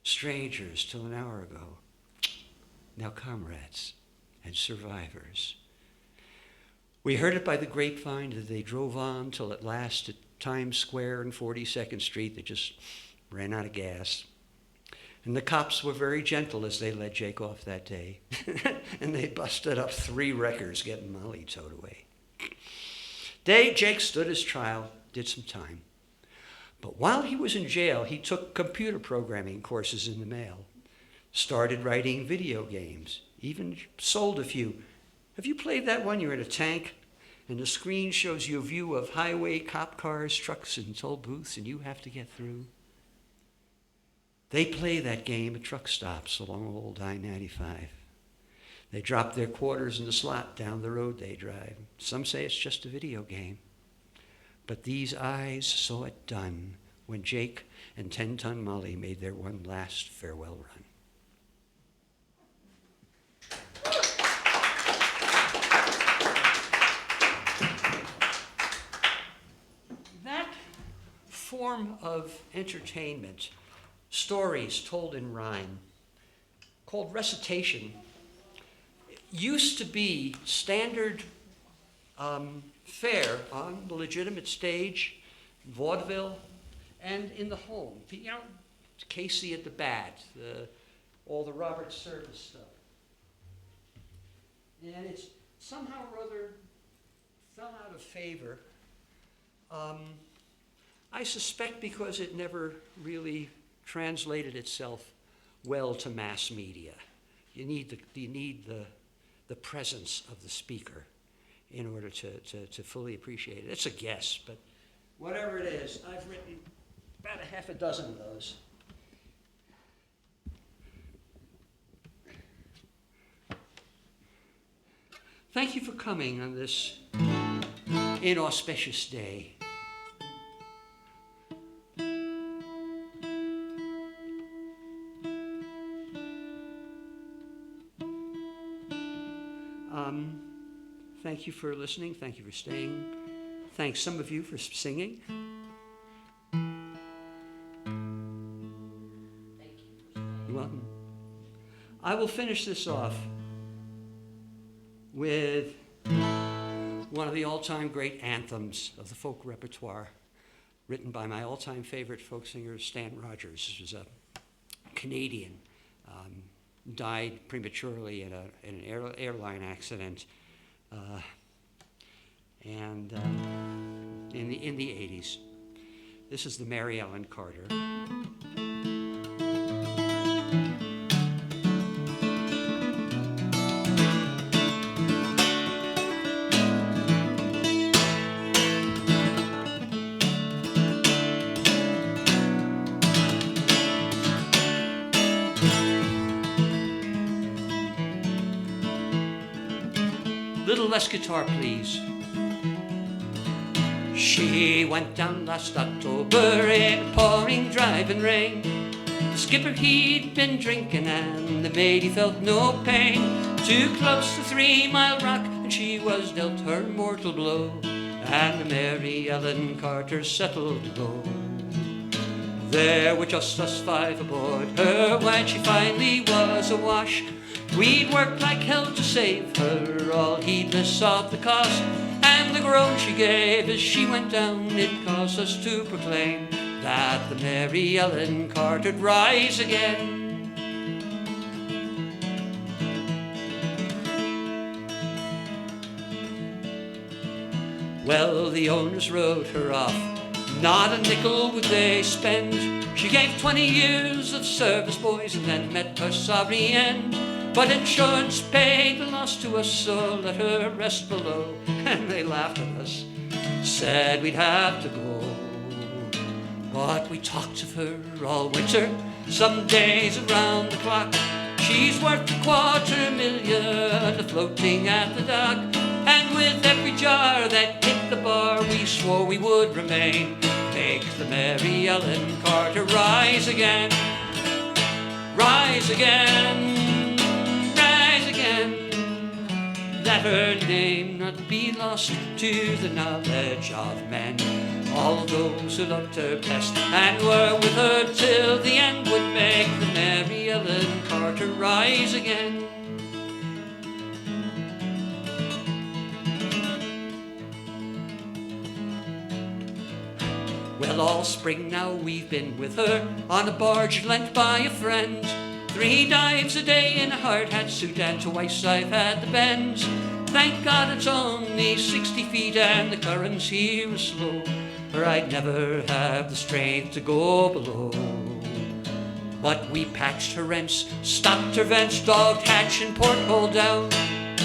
strangers till an hour ago, now comrades and survivors. We heard it by the grapevine that they drove on till at last at Times Square and 42nd Street they just ran out of gas. And the cops were very gentle as they let Jake off that day. And they busted up 3 wreckers getting Molly towed away. Jake stood his trial, did some time. But while he was in jail, he took computer programming courses in the mail, started writing video games, even sold a few. Have you played that one? You're in a tank, and the screen shows you a view of highway, cop cars, trucks, and toll booths, and you have to get through. They play that game at truck stops along old I-95. They drop their quarters in the slot down the road they drive. Some say it's just a video game. But these eyes saw it done when Jake and 10-ton Molly made their one last farewell run. That form of entertainment, stories told in rhyme, called recitation, used to be standard fare on the legitimate stage, vaudeville, and in the home. You know, Casey at the Bat, all the Robert Service stuff. And it's somehow or other fell out of favor. I suspect because it never really translated itself well to mass media. You need the presence of the speaker in order to fully appreciate it. It's a guess, but whatever it is, I've written about a half a dozen of those. Thank you for coming on this inauspicious day. Thank you for listening. Thank you for staying. Thanks some of you for singing. You're welcome. I will finish this off with one of the all-time great anthems of the folk repertoire, written by my all-time favorite folk singer, Stan Rogers. This was a Canadian, died prematurely in an airline accident, and in the 80s. This is the Mary Ellen Carter. Little less guitar, please. She went down last October in a pouring driving rain. The skipper, he'd been drinking and the maid, he felt no pain. Too close to 3 Mile Rock and she was dealt her mortal blow, and the Mary Ellen Carter settled low. There were just us 5 aboard her when she finally was awash. We'd worked like hell to save her, all heedless of the cost, and the groan she gave as she went down, it caused us to proclaim that the Mary Ellen Carter'd rise again. Well, the owners wrote her off, not a nickel would they spend. She gave 20 years of service, boys, and then met her sorry end. But insurance paid the loss to us, so let her rest below. And they laughed at us, said we'd have to go. But we talked of her all winter, some days around the clock. She's worth $250,000 floating at the dock. And with every jar that hit the bar, we swore we would remain. Make the Mary Ellen Carter rise again. Rise again, rise again. That her name not be lost to the knowledge of men. All those who loved her best and were with her till the end would make the Mary Ellen Carter rise again. Well, all spring now we've been with her on a barge lent by a friend. 3 dives a day in a hard hat suit and twice I've had the bends. Thank God it's only 60 feet and the currents here are slow, or I'd never have the strength to go below. But we patched her rents, stopped her vents, dogged hatch and porthole down,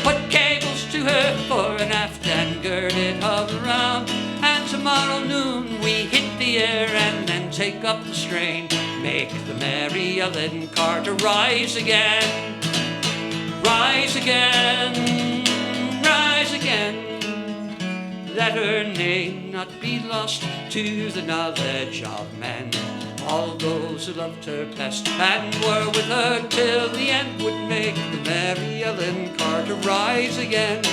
put cables to her fore and aft and girded her around. And tomorrow noon we hit the air and then take up the strain. Make the Mary Ellen Carter rise again. Rise again, rise again. That her name not be lost to the knowledge of men. All those who loved her best and were with her till the end would make the Mary Ellen Carter rise again.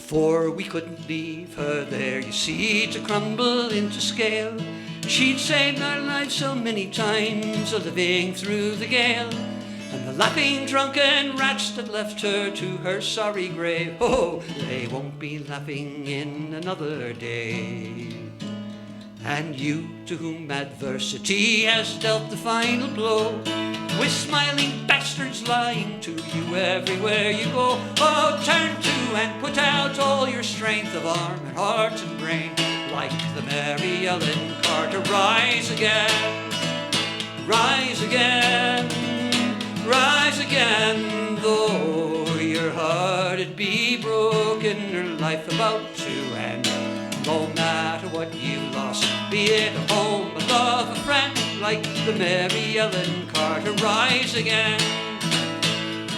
For we couldn't leave her there, you see, to crumble into scale. She'd saved our lives so many times, a living through the gale. And the laughing drunken rats that left her to her sorry grave, oh, they won't be laughing in another day. And you, to whom adversity has dealt the final blow, with smiling bastards lying to you everywhere you go, oh, turn to and put out all your strength of arm and heart and brain. Like the Mary Ellen Carter, rise again, rise again, rise again. Though your heart it be broken, her life about to end. No matter what you lost, be it a home, a love, a friend, like the Mary Ellen Carter, rise again,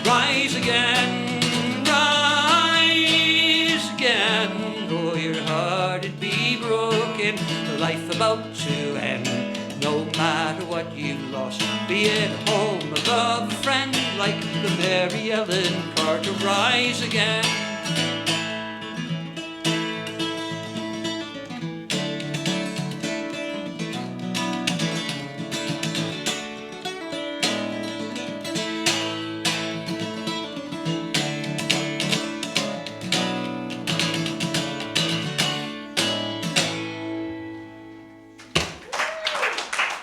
rise again, rise again. Though your heart it be broken, life about to end. No matter what you lost, be it a home, a love, a friend, like the Mary Ellen Carter, rise again.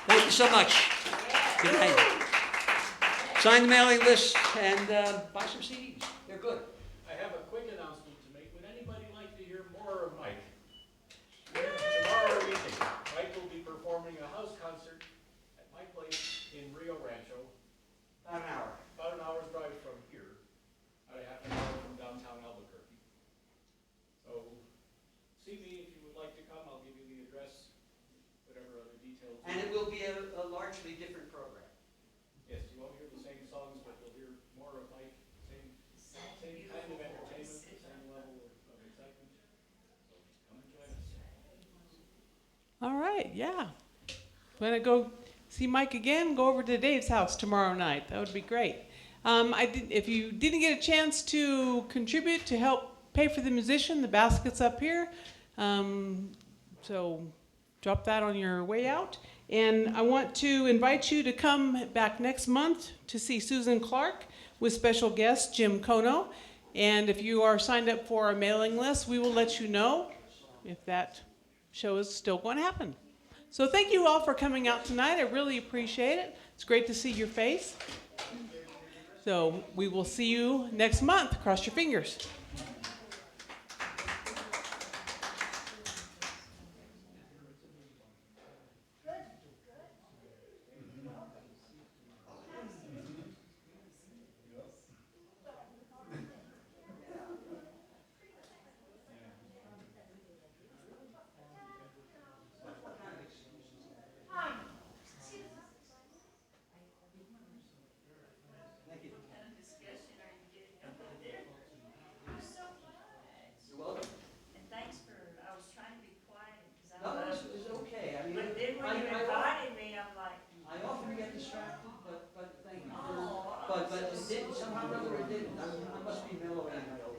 Thank you so much. Good night. Sign the mailing list and buy some CDs. They're good. I have a quick announcement to make. Would anybody like to hear more of Mike? Tomorrow evening, Mike will be performing a house concert at my place in Rio Rancho, About an hour. about an hour's drive from here, about a half an hour from downtown Albuquerque. So, see me if you would like to come. I'll give you the address, whatever other details. And it will be a largely different program. Yes, you won't hear the same songs, but you'll hear more of Mike, same kind of entertainment, same level of excitement. So come and join us. All right, yeah. Want to go see Mike again? Go over to Dave's house tomorrow night. That would be great. If you didn't get a chance to contribute to help pay for the musician, the basket's up here. So drop that on your way out. And I want to invite you to come back next month to see Susan Clark with special guest Jim Kono. And if you are signed up for our mailing list, we will let you know if that show is still going to happen. So thank you all for coming out tonight. I really appreciate it. It's great to see your face. So we will see you next month. Cross your fingers. Discussion, are you getting up there? So much. You're welcome. And thanks for, I was trying to be quiet because I No, love it's okay. I mean, But then when you I invited me, I'm like, often get distracted, but thank you for, oh. but it didn't, somehow or other it didn't. I must be mellowing my old